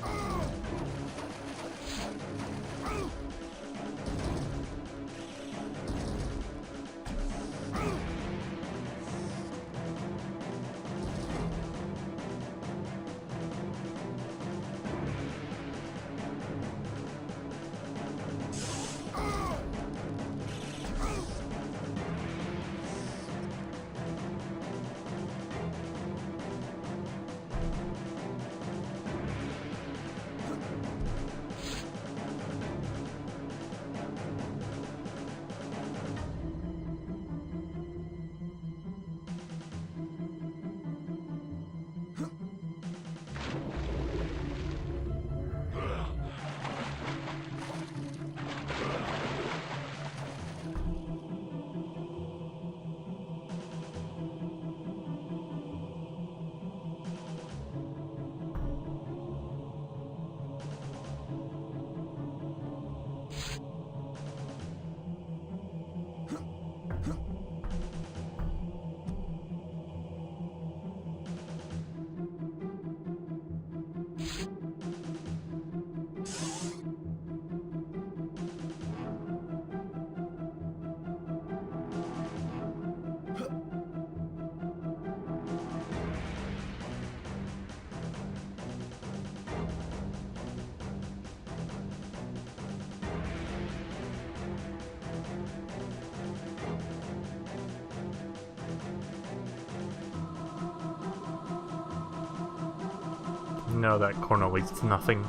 No, that corner leads to nothing.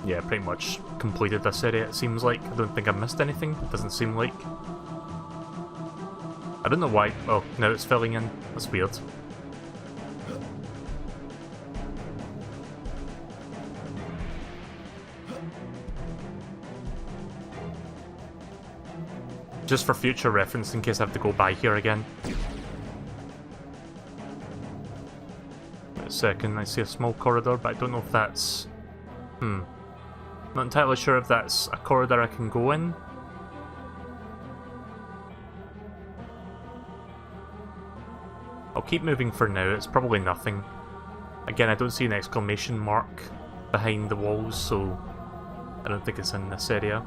Yeah, pretty much completed this area, it seems like. I don't think I missed anything, it doesn't seem like. I don't know why. Oh, now it's filling in. That's weird. Just for future reference, in case I have to go by here again. Wait a second, I see a small corridor, but I don't know if that's... Not entirely sure if that's a corridor I can go in. I'll keep moving for now, it's probably nothing. Again, I don't see an exclamation mark behind the walls, so I don't think it's in this area.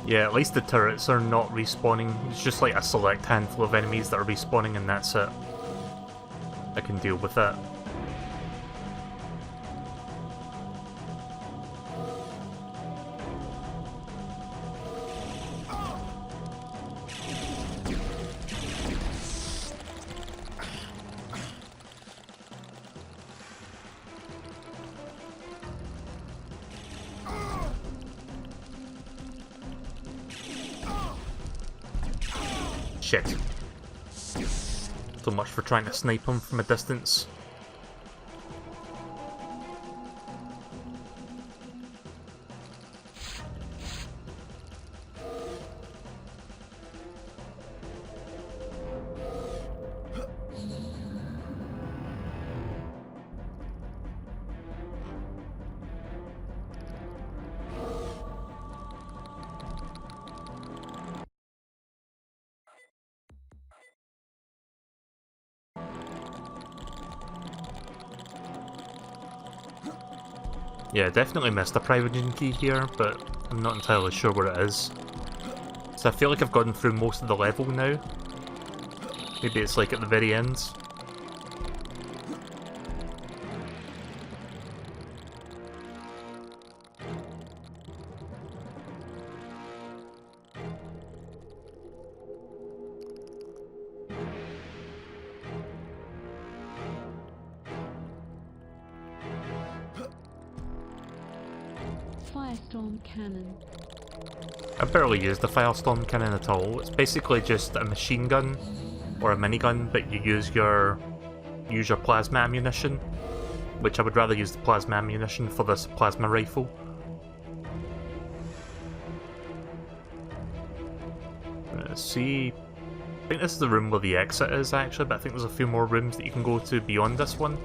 Yeah, at least the turrets are not respawning. It's just like a select handful of enemies that are respawning and that's it. I can deal with that. Shit. So much for trying to snipe him from a distance. Yeah, definitely missed a Primogen key here, but I'm not entirely sure where it is. So I feel like I've gone through most of the level now. Maybe it's like at the very end. Firestorm cannon. I barely use the Firestorm cannon at all. It's basically just a machine gun or a minigun, but you use your plasma ammunition, which I would rather use the plasma ammunition for this plasma rifle. Let's see. I think this is the room where the exit is actually, but I think there's a few more rooms that you can go to beyond this one.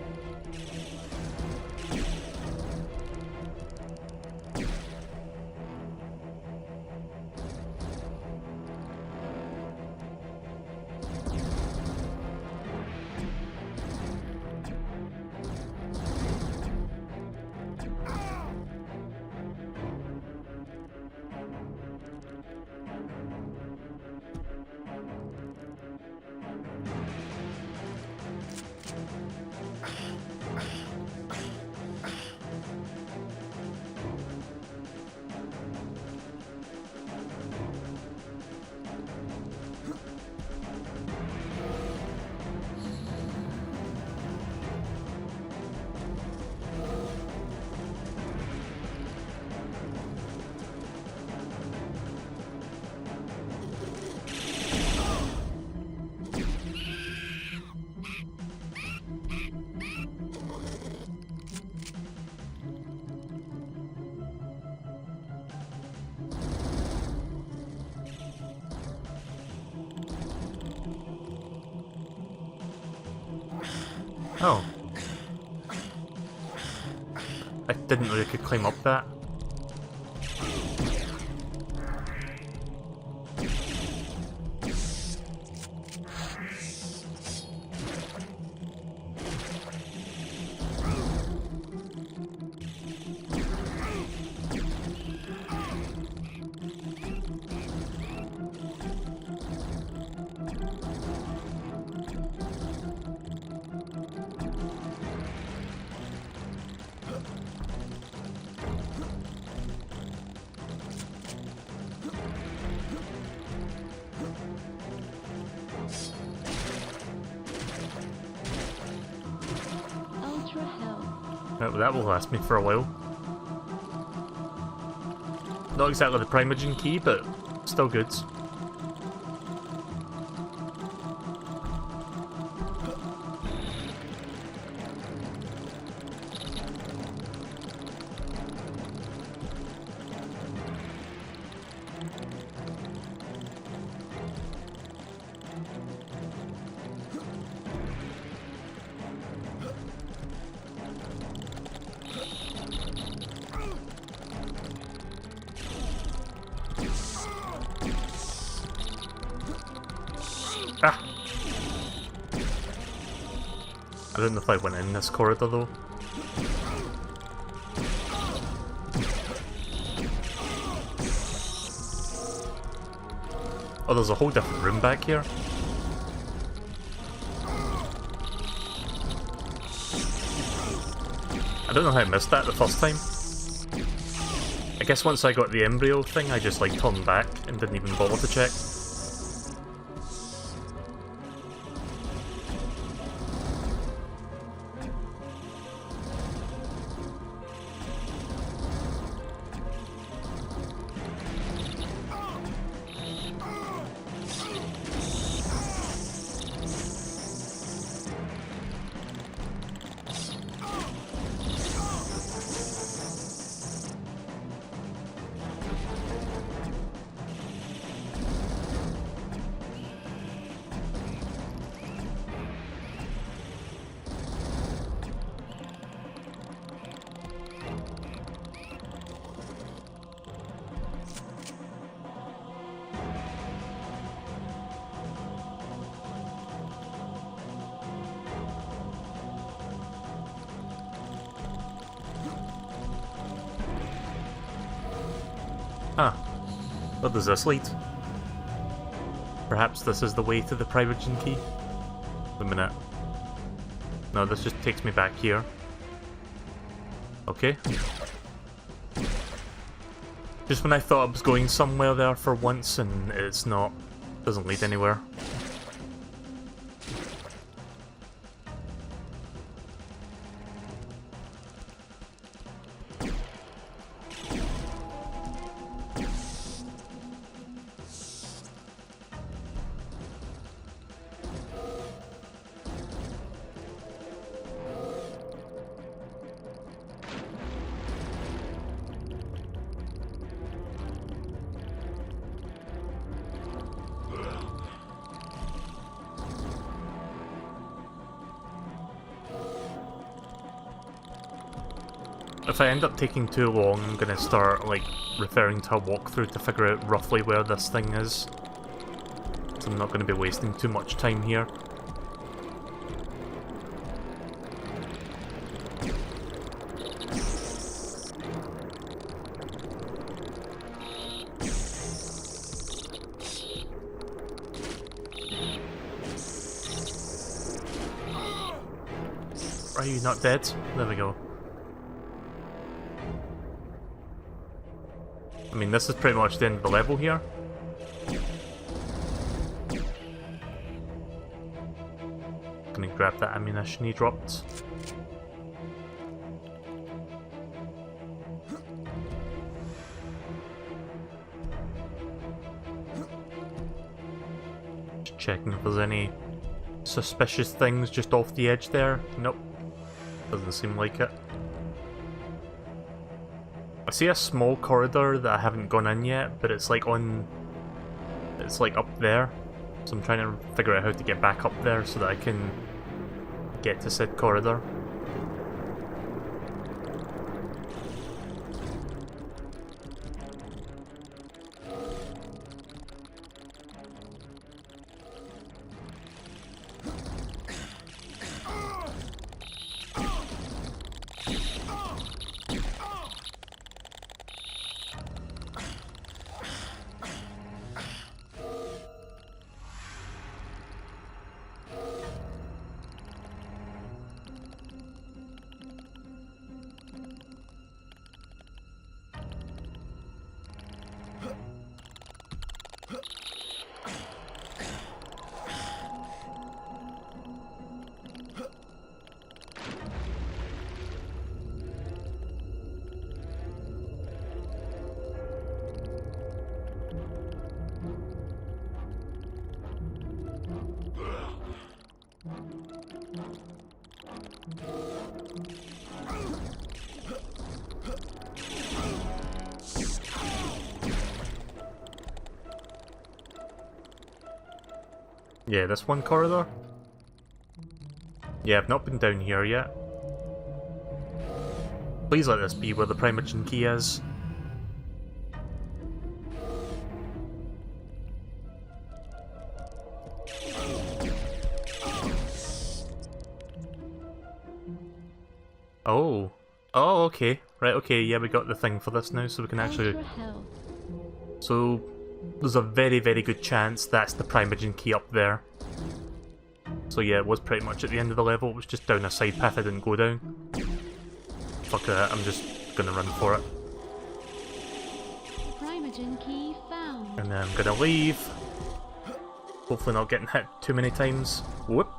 Oh. I didn't know you could climb up that. That will last me for a while. Not exactly the Primogen key, but still good. Ah! I don't know if I went in this corridor though. Oh, there's a whole different room back here. I don't know how I missed that the first time. I guess once I got the embryo thing, I just like turned back and didn't even bother to check. Where does this lead? Perhaps this is the way to the Primogen key? Wait a minute. No, this just takes me back here. Okay. Just when I thought I was going somewhere there for once, and it's not. Doesn't lead anywhere. If I end up taking too long, I'm gonna start, like, referring to a walkthrough to figure out roughly where this thing is. So I'm not gonna be wasting too much time here. Are you not dead? There we go. I mean, this is pretty much the end of the level here. Gonna grab that ammunition he dropped. Just checking if there's any suspicious things just off the edge there. Nope. Doesn't seem like it. I see a small corridor that I haven't gone in yet, but it's like on... it's like up there. So I'm trying to figure out how to get back up there so that I can get to said corridor. Yeah, this one corridor? Yeah, I've not been down here yet. Please let this be where the Primogen key is. Oh. Oh, okay. Right, okay, yeah, we got the thing for this now, so we can actually... So, there's a very, very good chance that's the Primogen key up there. So yeah, it was pretty much at the end of the level, it was just down a side path I didn't go down. Fuck that, I'm just gonna run for it. Primogen key found. And then I'm gonna leave. Hopefully not getting hit too many times. Whoop.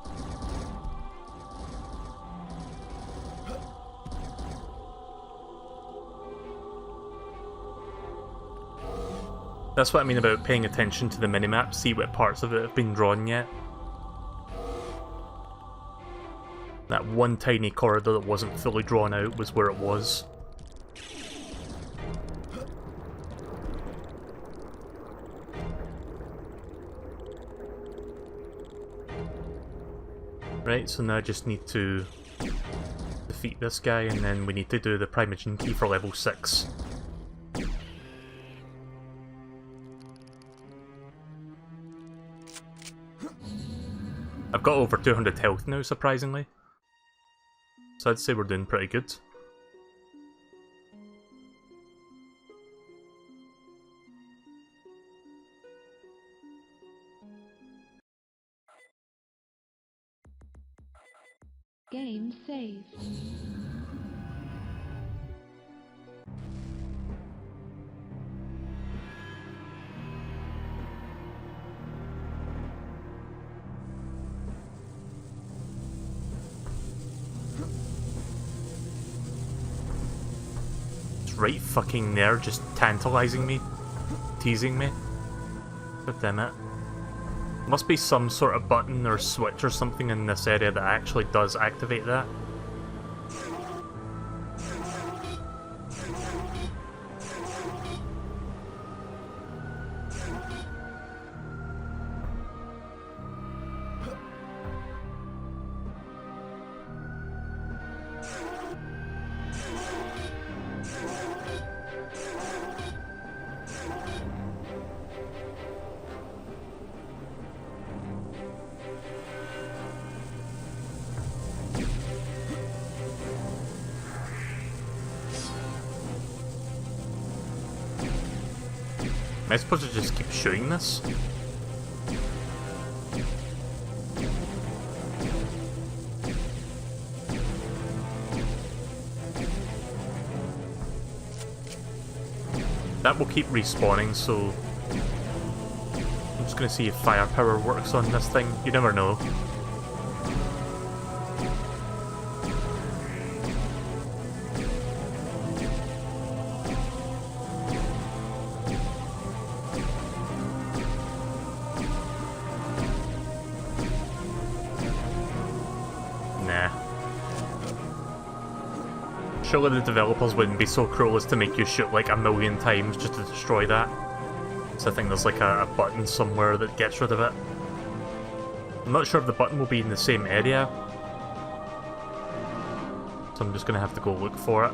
That's what I mean about paying attention to the minimap, see what parts of it have been drawn yet. That one tiny corridor that wasn't fully drawn out was where it was. Right, so now I just need to defeat this guy, and then we need to do the Primogen key for level 6. I've got over 200 health now, surprisingly. So I'd say we're doing pretty good. Game saved. It's right fucking there, just tantalizing me, teasing me. God damn it. Must be some sort of button or switch or something in this area that actually does activate that. Am I supposed to just keep shooting this? That will keep respawning, so I'm just gonna see if firepower works on this thing. You never know. Surely the developers wouldn't be so cruel as to make you shoot like 1,000,000 times just to destroy that. So I think there's like a button somewhere that gets rid of it. I'm not sure if the button will be in the same area, so I'm just gonna have to go look for it.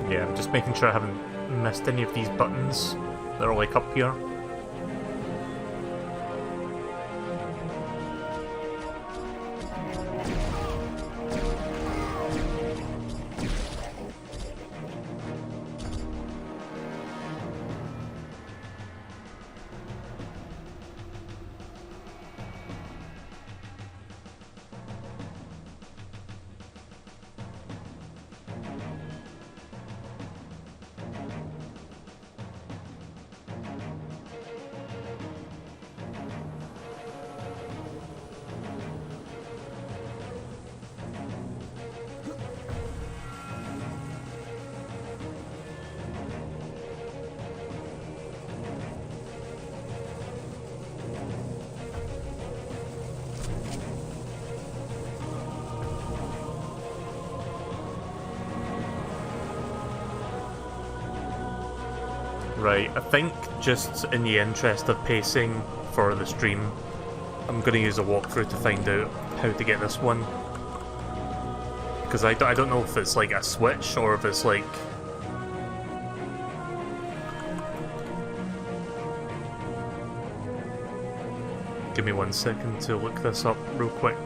Yeah, I'm just making sure I haven't missed any of these buttons that are like up here. Right, I think just in the interest of pacing for the stream, I'm going to use a walkthrough to find out how to get this one. Because I don't know if it's like a switch or if it's like... Give me 1 second to look this up real quick.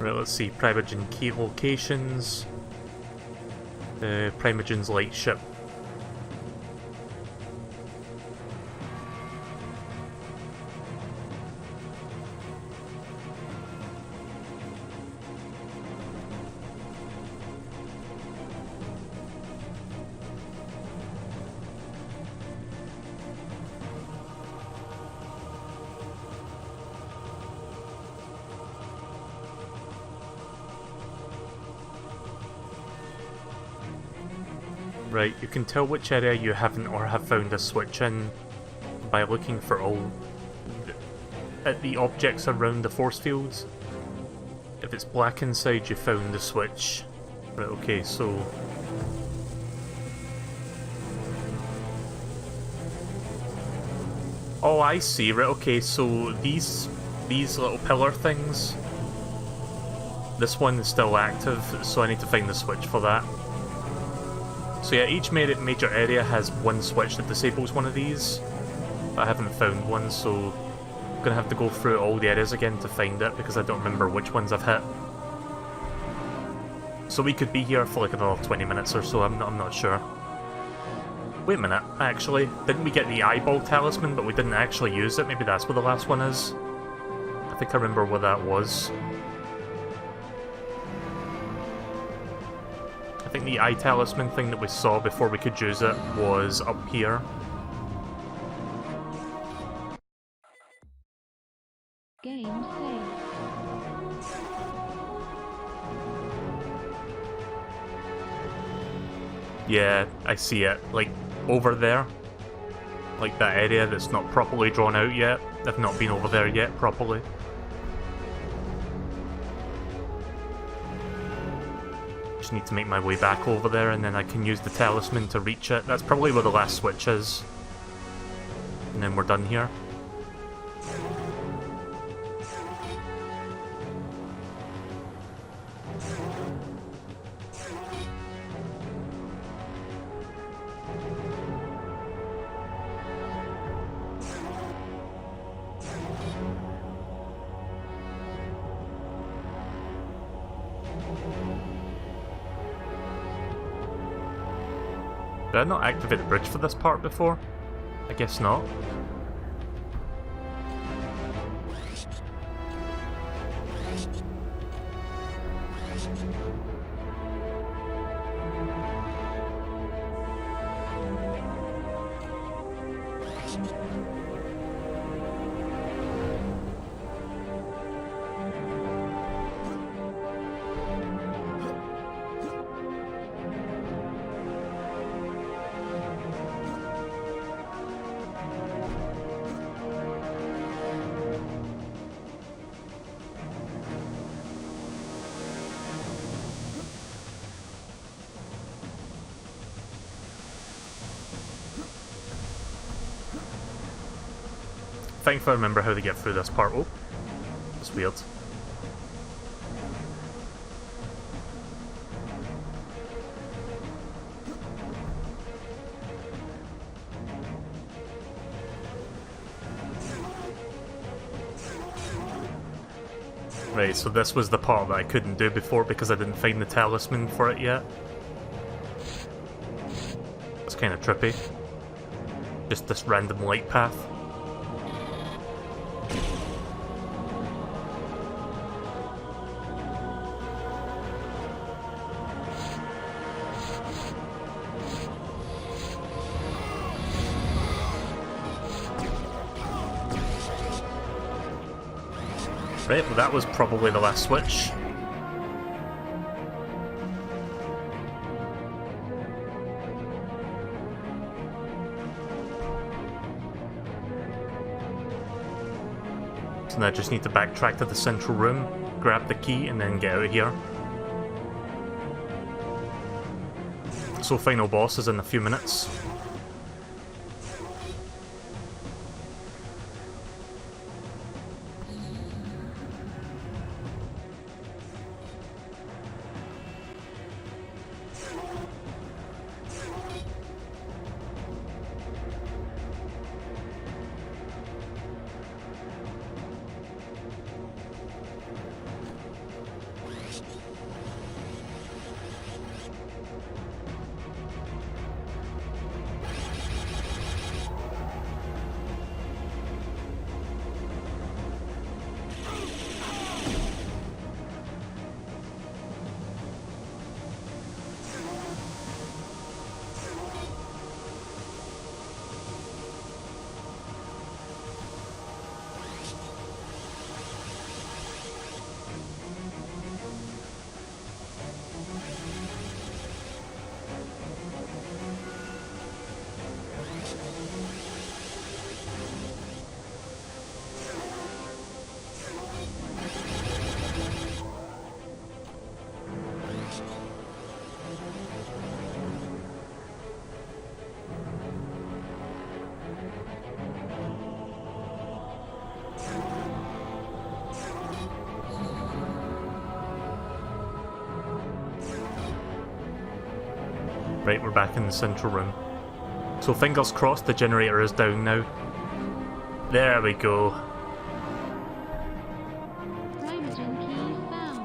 Right, let's see. Primogen key locations. Primogen's light ship. Right, you can tell which area you haven't or have found a switch in by looking for all at the objects around the force fields. If it's black inside, you found the switch. Right, okay, so... Oh, I see, right, okay, so these little pillar things, this one is still active, so I need to find the switch for that. So yeah, each major area has one switch that disables one of these, but I haven't found one, so I'm gonna have to go through all the areas again to find it, because I don't remember which ones I've hit. So we could be here for like another 20 minutes or so, I'm not sure. Wait a minute, actually, didn't we get the eyeball talisman, but we didn't actually use it? Maybe that's where the last one is? I think I remember where that was. I think the eye talisman thing that we saw before we could use it was up here. Game saved. Yeah, I see it. Like, over there. Like that area that's not properly drawn out yet. I've not been over there yet properly. Just need to make my way back over there and then I can use the talisman to reach it. That's probably where the last switch is. And then we're done here. Did I not activate the bridge for this part before? I guess not. I think if I remember how to get through this part. Oh, that's weird. Right, so this was the part that I couldn't do before because I didn't find the talisman for it yet. It's kind of trippy. Just this random light path. Right, well that was probably the last switch. So now I just need to backtrack to the central room, grab the key, and then get out of here. So final boss is in a few minutes. Right, we're back in the central room. So fingers crossed the generator is down now. There we go. Primogen key found.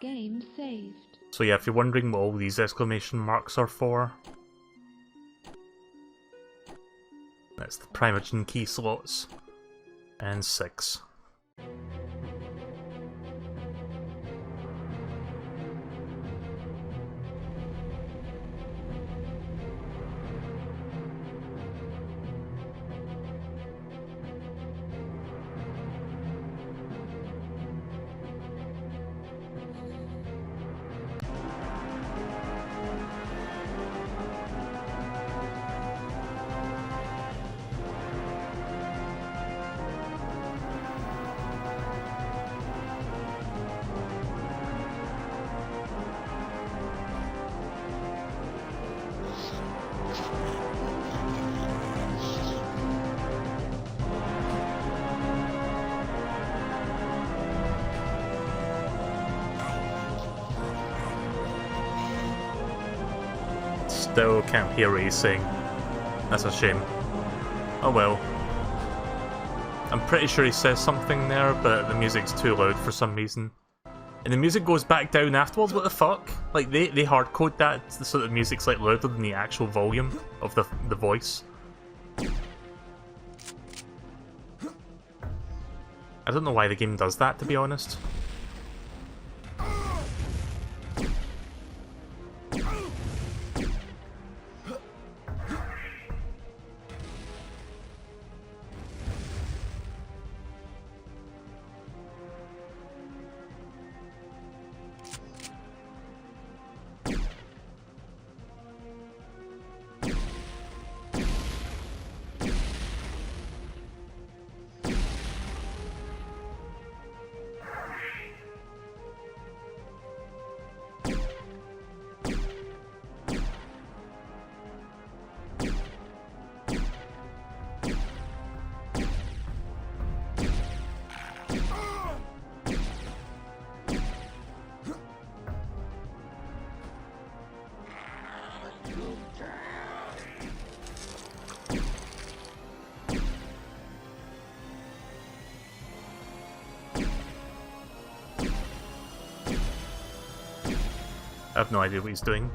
Game saved. So yeah, if you're wondering what all these exclamation marks are for, that's the Primogen key slots. And 6. Still can't hear what he's saying. That's a shame. Oh well. I'm pretty sure he says something there, but the music's too loud for some reason. And the music goes back down afterwards, what the fuck? Like, they hard-code that so that the music's like louder than the actual volume of the voice. I don't know why the game does that, to be honest. I have no idea what he's doing.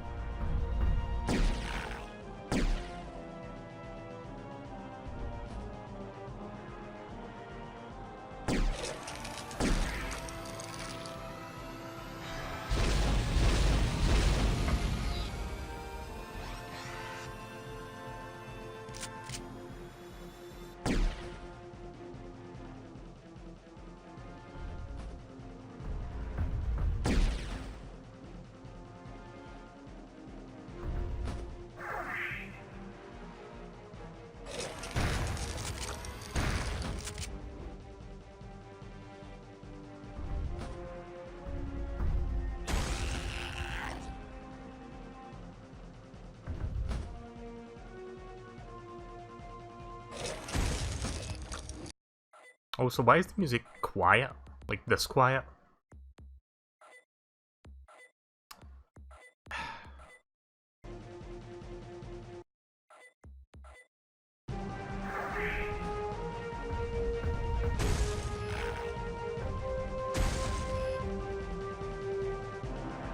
Oh, so why is the music quiet? Like this quiet?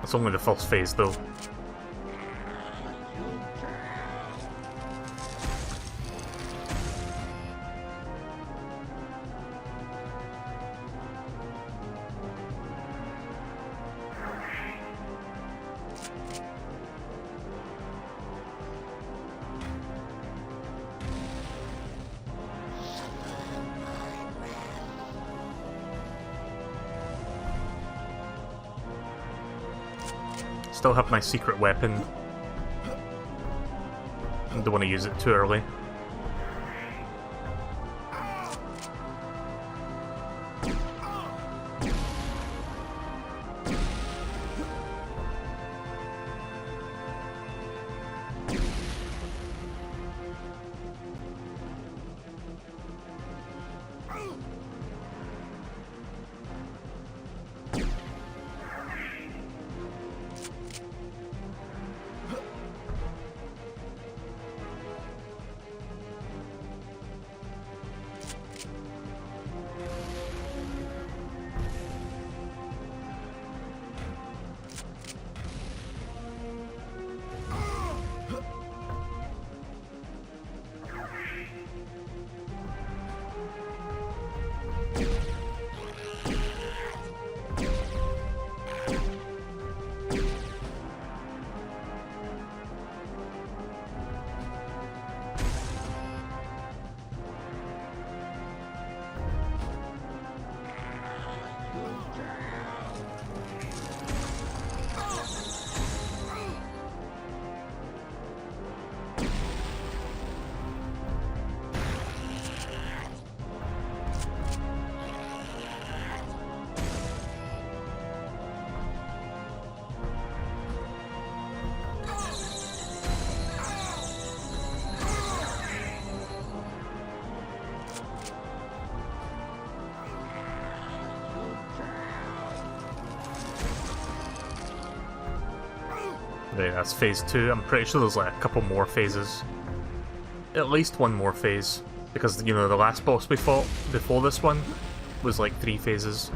It's only the first phase though. Still have my secret weapon. I don't want to use it too early. Right, that's phase 2. I'm pretty sure there's like a couple more phases. At least one more phase. Because, you know, the last boss we fought before this one was like 3 phases.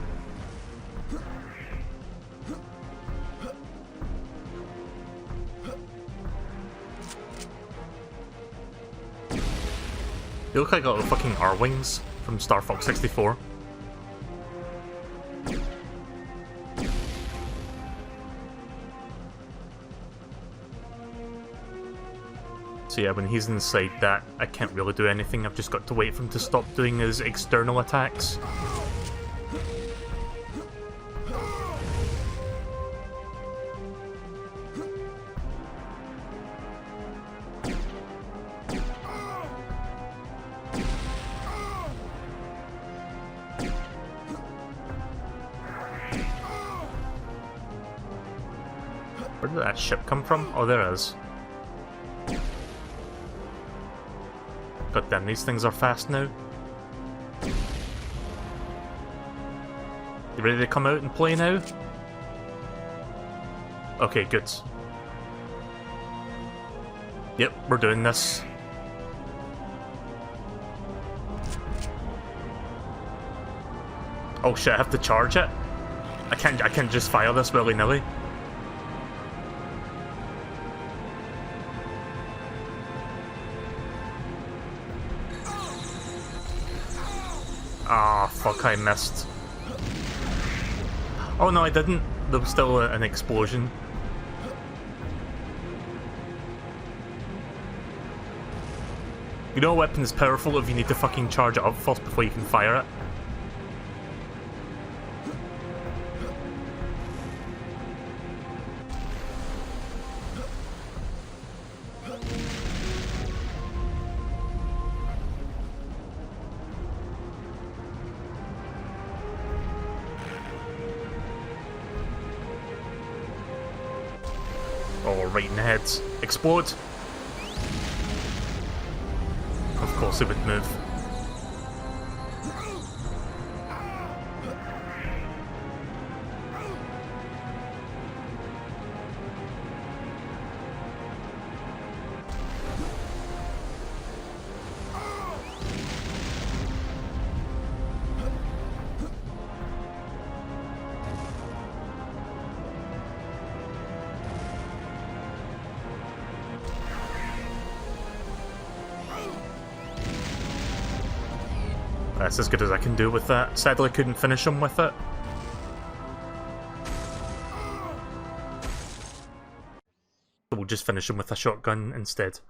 They look like little fucking R-Wings from Star Fox 64. So yeah, when he's inside that, I can't really do anything. I've just got to wait for him to stop doing his external attacks. Where did that ship come from? Oh, there it is. God damn, these things are fast now. You ready to come out and play now? Okay, good. Yep, we're doing this. Oh shit, I have to charge it? I can't just fire this willy-nilly. Ah, fuck, I missed. Oh no, I didn't. There was still an explosion. You know a weapon is powerful if you need to fucking charge it up first before you can fire it? Oh, right in the head. Explode! Of course it would move. That's as good as I can do with that. Sadly, I couldn't finish him with it. So we'll just finish him with a shotgun instead.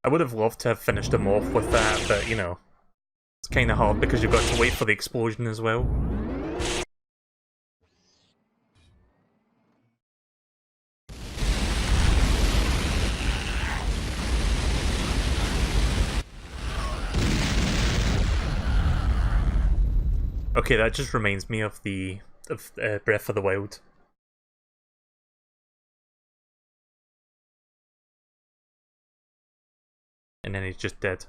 I would have loved to have finished him off with that, but you know. It's kinda hard because you've got to wait for the explosion as well. Okay, that just reminds me of the Breath of the Wild. And then he's just dead.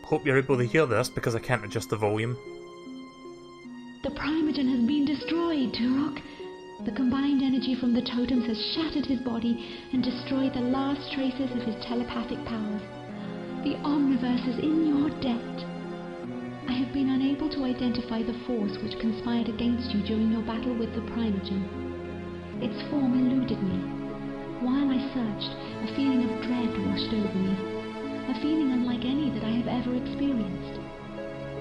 Hope you're able to hear this because I can't adjust the volume. The Primogen has been destroyed, Turok. The combined energy from the totems has shattered his body and destroyed the last traces of his telepathic powers. The Omniverse is in your debt. I have been unable to identify the force which conspired against you during your battle with the Primogen. Its form eluded me. While I searched, a feeling of dread washed over me. A feeling unlike any that I have ever experienced.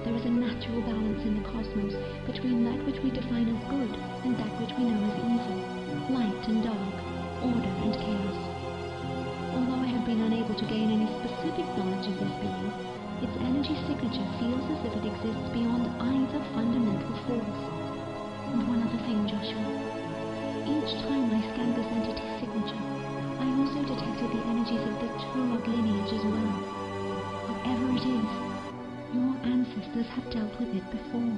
There is a natural balance in the cosmos between that which we define as good and that which we know as evil, light and dark, order and chaos. Although I have been unable to gain any specific knowledge of this being, its energy signature feels as if it exists beyond either fundamental force. And one other thing, Joshua. Each time I scanned this entity's signature, I also detected the energies of the Turok lineage as well. Whatever it is, your ancestors have dealt with it before.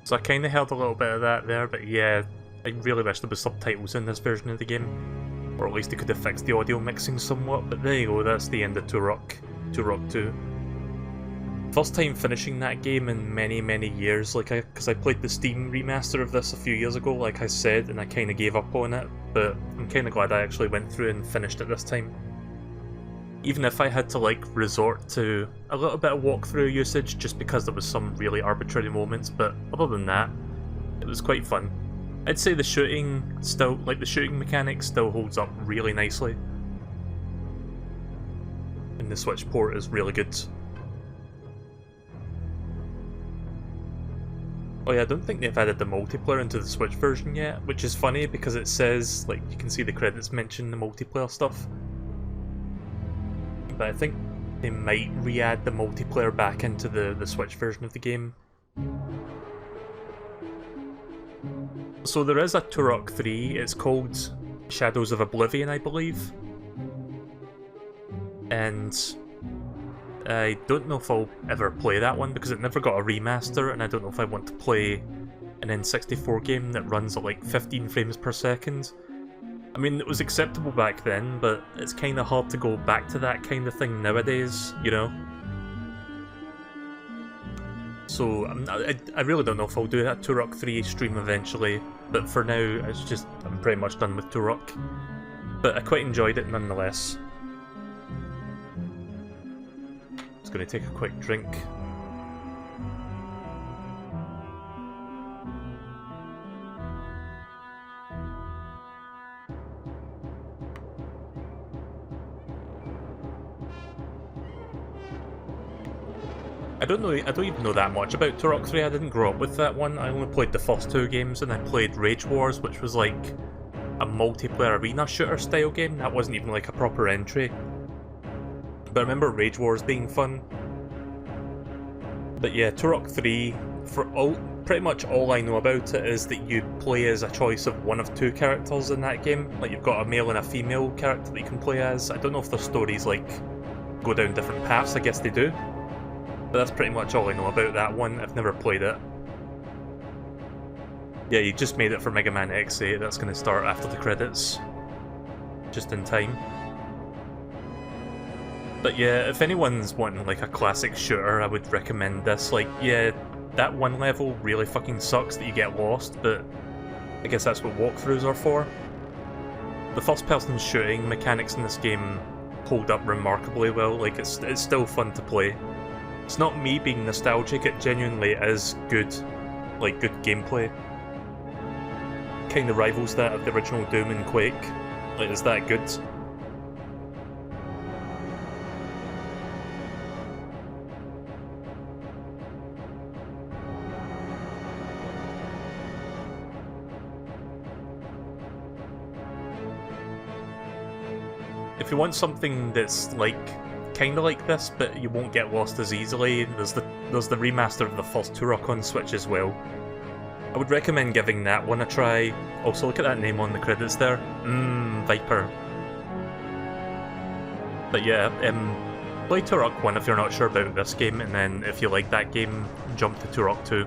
So I kind of heard a little bit of that there, but yeah, I really wish there was subtitles in this version of the game. Or at least they could have fixed the audio mixing somewhat, but there you go, that's the end of Turok. Turok 2. First time finishing that game in many years, because I played the Steam remaster of this a few years ago, like I said, and I kind of gave up on it, but I'm kind of glad I actually went through and finished it this time. Even if I had to resort to a little bit of walkthrough usage just because there was some really arbitrary moments, but other than that, it was quite fun. I'd say the shooting still, the shooting mechanic still holds up really nicely. And the Switch port is really good. Oh yeah, I don't think they've added the multiplayer into the Switch version yet, which is funny because it says, you can see the credits mention the multiplayer stuff. But I think they might re-add the multiplayer back into the Switch version of the game. So there is a Turok 3, it's called Shadows of Oblivion, I believe. And I don't know if I'll ever play that one because it never got a remaster, and I don't know if I want to play an N64 game that runs at 15 frames per second. I mean, it was acceptable back then, but it's kind of hard to go back to that kind of thing nowadays, you know? So, I really don't know if I'll do that Turok 3 stream eventually, but for now, I'm pretty much done with Turok. But I quite enjoyed it nonetheless. Just gonna take a quick drink. I don't even know that much about Turok 3, I didn't grow up with that one. I only played the first two games, and I played Rage Wars, which was a multiplayer arena shooter style game. That wasn't even a proper entry. But I remember Rage Wars being fun. But yeah, Turok 3, pretty much all I know about it is that you play as a choice of one of two characters in that game. You've got a male and a female character that you can play as. I don't know if their stories go down different paths, I guess they do. But that's pretty much all I know about that one. I've never played it. Yeah, you just made it for Mega Man X8. That's going to start after the credits. Just in time. But yeah, if anyone's wanting a classic shooter, I would recommend this. Yeah, that one level really fucking sucks that you get lost, but I guess that's what walkthroughs are for. The first-person shooting mechanics in this game hold up remarkably well. It's still fun to play. It's not me being nostalgic, it genuinely is good, good gameplay. Kinda rivals that of the original Doom and Quake. It's that good. If you want something that's kind of like this, but you won't get lost as easily, there's the remaster of the first Turok on Switch as well. I would recommend giving that one a try. Also, look at that name on the credits there. Viper. But yeah, play Turok 1 if you're not sure about this game, and then if you like that game, jump to Turok 2.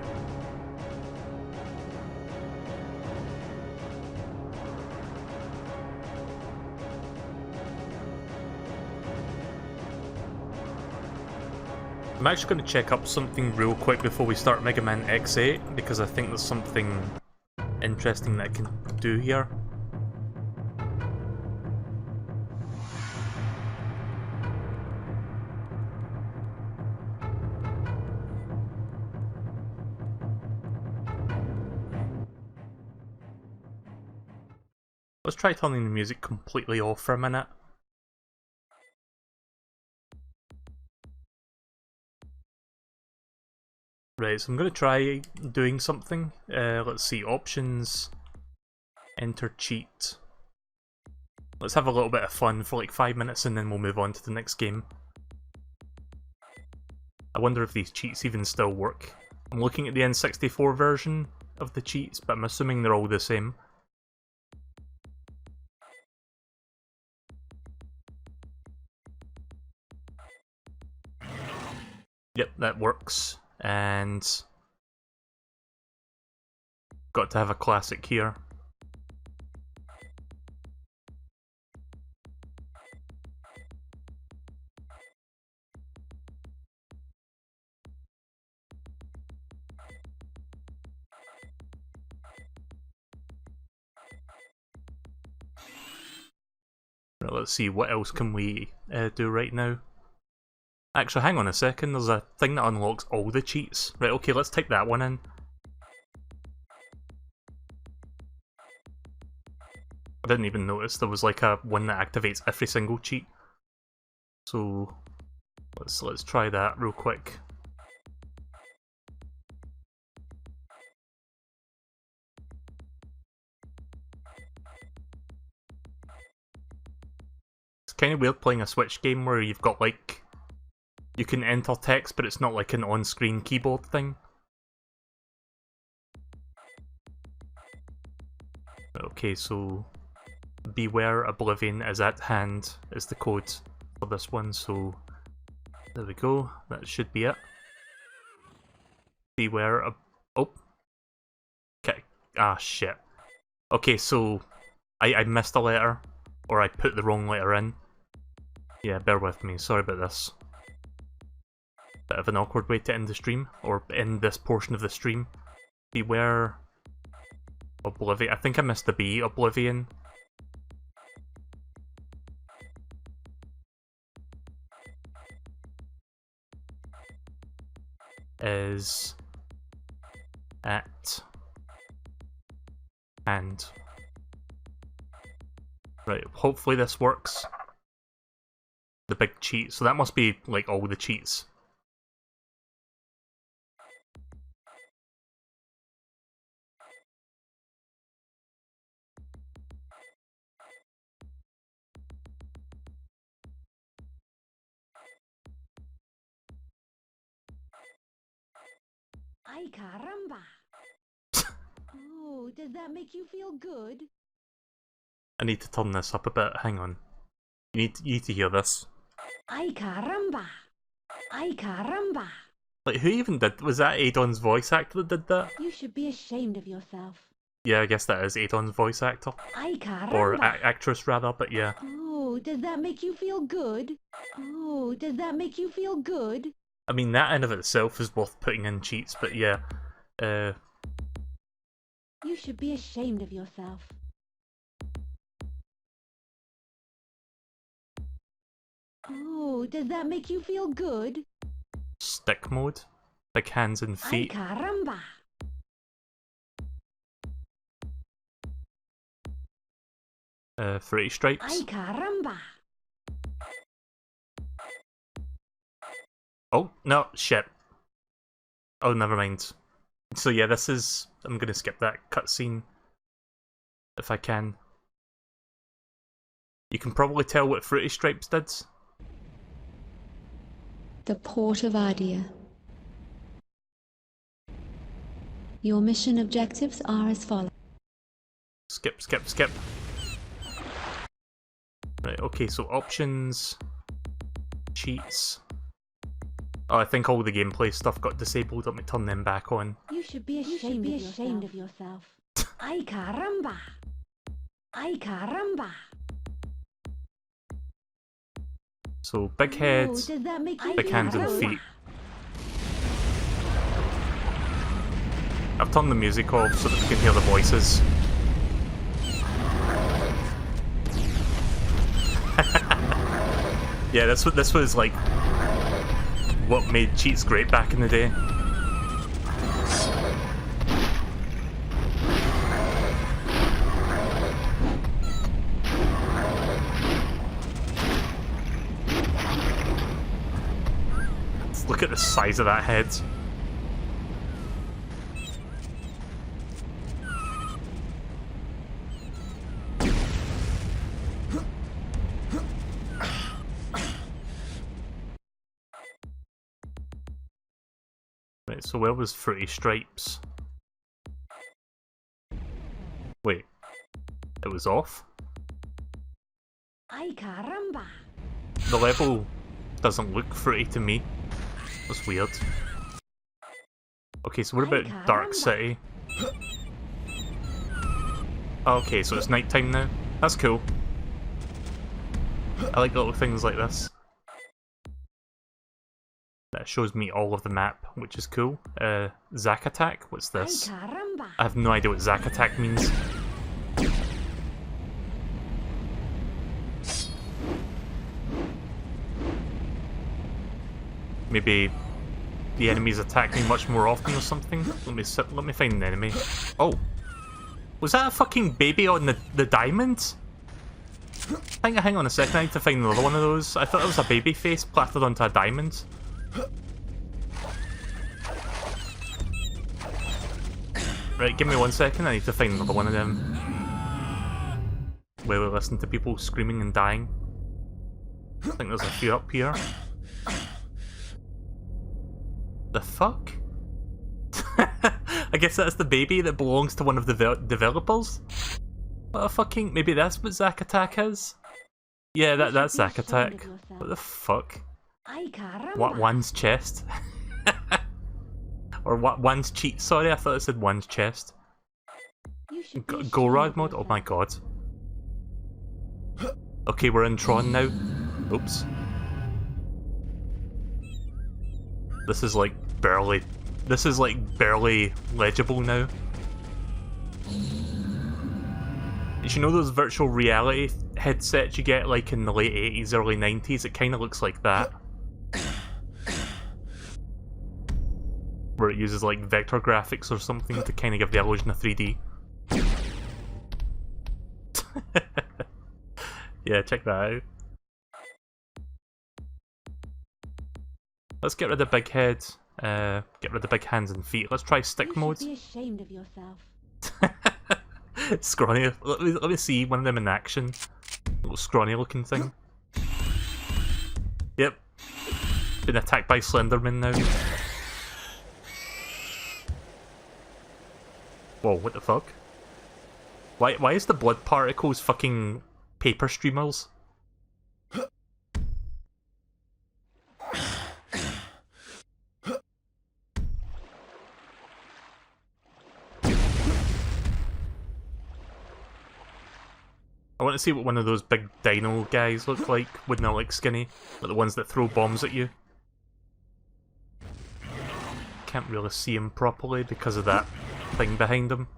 I'm actually going to check up something real quick before we start Mega Man X8, because I think there's something interesting that I can do here. Let's try turning the music completely off for a minute. Right, so I'm going to try doing something. Let's see, options, enter cheat. Let's have a little bit of fun for 5 minutes and then we'll move on to the next game. I wonder if these cheats even still work. I'm looking at the N64 version of the cheats, but I'm assuming they're all the same. Yep, that works. And Got to have a classic here. Right, let's see, what else can we do right now? Actually, hang on a second, there's a thing that unlocks all the cheats. Right, okay, let's type that one in. I didn't even notice there was like a one that activates every single cheat. So let's try that real quick. It's kind of weird playing a Switch game where you've got like, you can enter text but it's not like an on-screen keyboard thing. Okay, so beware Oblivion is at hand is the code for this one, so there we go, that should be it. Beware oh. Okay, ah shit. Okay, so I missed a letter, or I put the wrong letter in. Yeah, bear with me, sorry about this. Bit of an awkward way to end the stream, or end this portion of the stream. Beware Oblivion. I think I missed the B. Oblivion. Is at hand. Right, hopefully this works. The big cheat. So that must be like all the cheats. Ay caramba! Oh, does that make you feel good? I need to turn this up a bit, hang on. You need to hear this. Ay caramba! Ay caramba! Like, who even did... Was that Adon's voice actor that did that? You should be ashamed of yourself. Yeah, I guess that is Adon's voice actor. Ay caramba! Or actress, rather, but yeah. Oh, does that make you feel good? Oh, does that make you feel good? I mean, that in of itself is worth putting in cheats, but yeah. You should be ashamed of yourself. Oh, does that make you feel good? Stick mode. Like hands and Ay feet. caramba! Fruity stripes. Ay caramba! Oh, no, shit. Oh, never mind. So yeah, this is... I'm gonna skip that cutscene. If I can. You can probably tell what Fruity Stripes did. The Port of Ardia. Your mission objectives are as follows. Skip, skip, skip. Right, okay, so options... Cheats... Oh, I think all the gameplay stuff got disabled. Let me turn them back on. You should be ashamed of yourself. Ay caramba! Ay caramba! So, big heads, does that make you big feel hands and good? feet. I've turned the music off so that we can hear the voices. Yeah, this was like what made cheats great back in the day. Look at the size of that head. Right, so where was Fruity Stripes? Wait, it was off? Ay caramba! The level doesn't look fruity to me. That's weird. Okay, so what about Dark City? Okay, so it's nighttime now. That's cool. I like little things like this. That shows me all of the map, which is cool. Zack Attack? What's this? Caramba. I have no idea what Zack Attack means. Maybe the enemies attack me much more often or something? Let me find an enemy. Oh! Was that a fucking baby on the diamond? Hang on a second, I need to find another one of those. I thought it was a baby face plastered onto a diamond. Right, give me 1 second, I need to find another one of them. Where we listen to people screaming and dying. I think there's a few up here. The fuck? I guess that's the baby that belongs to one of the developers? What a fucking... Maybe that's what Zack Attack is? Yeah, that's Zack Attack. What the fuck? What, one's chest? Or what, one's cheat? Sorry, I thought it said one's chest. Go rod mode? Oh my god. Okay, we're in Tron now. Oops. This is like barely legible now. Did you know those virtual reality headsets you get like in the late 80s, early 90s? It kind of looks like that. Where it uses like vector graphics or something to kind of give the illusion of 3D. Yeah, check that out. Let's get rid of big head, get rid of big hands and feet. Let's try stick mode. Be ashamed of yourself. Scrawny. Let me see one of them in action. Little scrawny looking thing. Yep. Been attacked by Slenderman now. Whoa, what the fuck? Why is the blood particles fucking paper streamers? I want to see what one of those big dino guys look like when they're like skinny, like the ones that throw bombs at you. Can't really see him properly because of that thing behind him.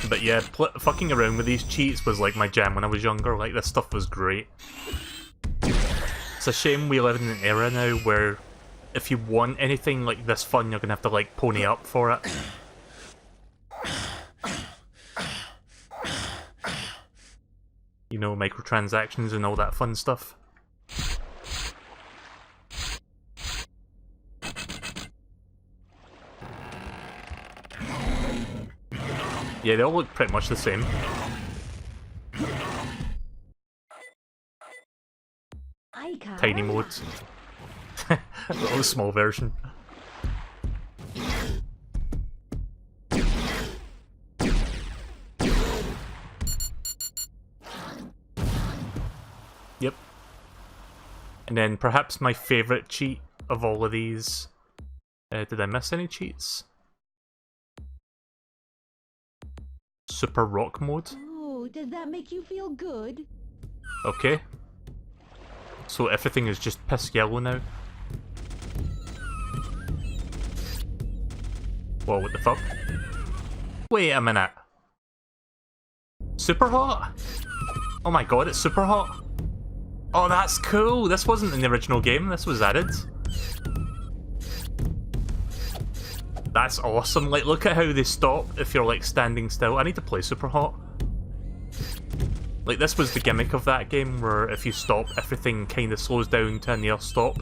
But yeah, fucking around with these cheats was like my jam when I was younger. Like, this stuff was great. It's a shame we live in an era now where if you want anything like this fun, you're gonna have to like pony up for it. You know, microtransactions and all that fun stuff. Yeah, they all look pretty much the same. Tiny modes. A little small version. Yep. And then perhaps my favourite cheat of all of these... did I miss any cheats? Super rock mode. Oh, does that make you feel good? Okay. So everything is just piss yellow now. Whoa, what the fuck? Wait a minute. Super hot? Oh my god, it's super hot. Oh, that's cool. This wasn't in the original game, this was added. That's awesome. Like, look at how they stop if you're like standing still. I need to play super hot. Like, this was the gimmick of that game, where if you stop, everything kind of slows down to a near stop.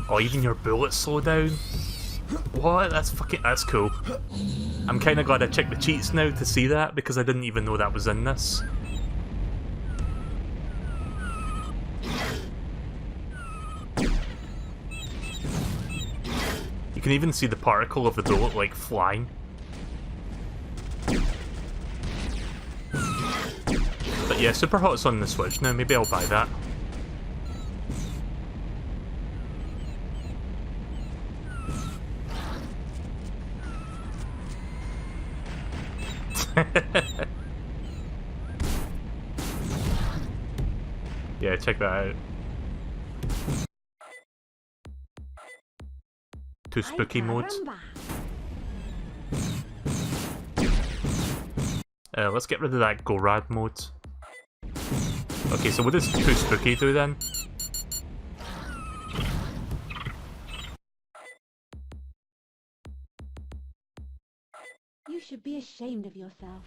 Oh, even your bullets slow down? What? That's cool. I'm kind of glad I checked the cheats now to see that, because I didn't even know that was in this. You can even see the particle of the bullet, like, flying. But yeah, Super Hot's on the Switch now, maybe I'll buy that. Yeah, check that out. Too spooky modes. Let's get rid of that Go Rad mode. Okay, so what does Too Spooky do then? You should be ashamed of yourself.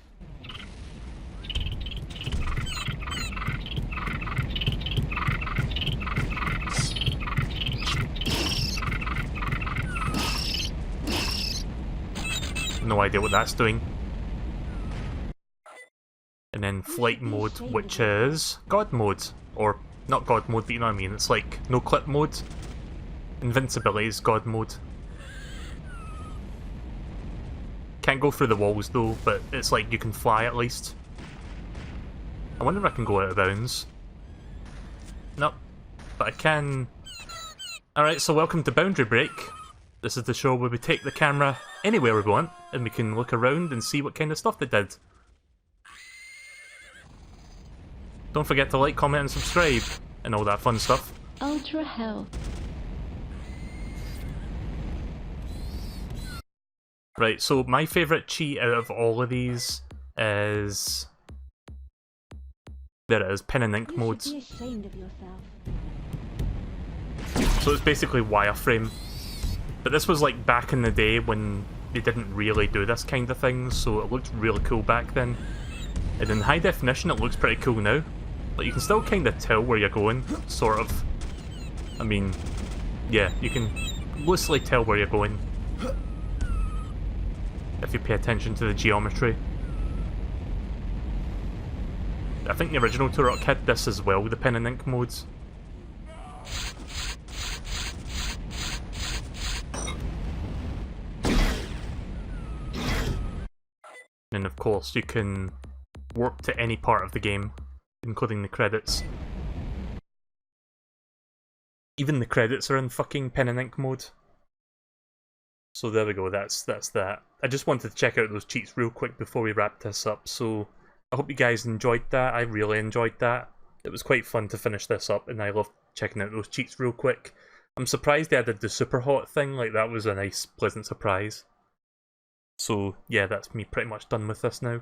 No idea what that's doing. And then flight mode, which is God mode. Or, not God mode, but you know what I mean. It's like no clip mode. Invincibility is God mode. Can't go through the walls though, but it's like you can fly at least. I wonder if I can go out of bounds. Nope. But I can... Alright, so welcome to Boundary Break. This is the show where we take the camera anywhere we want, and we can look around and see what kind of stuff they did. Don't forget to like, comment and subscribe, and all that fun stuff. Ultra Hell. Right, so my favourite cheat out of all of these is... There it is, pen and ink modes. You should be ashamed of yourself. So it's basically wireframe. But this was like back in the day when they didn't really do this kind of thing, so it looked really cool back then. And in high definition it looks pretty cool now. But you can still kind of tell where you're going, sort of. I mean, yeah, you can loosely tell where you're going. If you pay attention to the geometry. I think the original Turok had this as well, the pen and ink modes. And of course you can warp to any part of the game, including the credits. Even the credits are in fucking pen and ink mode. So there we go, that's that. I just wanted to check out those cheats real quick before we wrap this up, so I hope you guys enjoyed that. I really enjoyed that. It was quite fun to finish this up, and I loved checking out those cheats real quick. I'm surprised they added the super hot thing, like that was a nice, pleasant surprise. So yeah, that's me pretty much done with this now.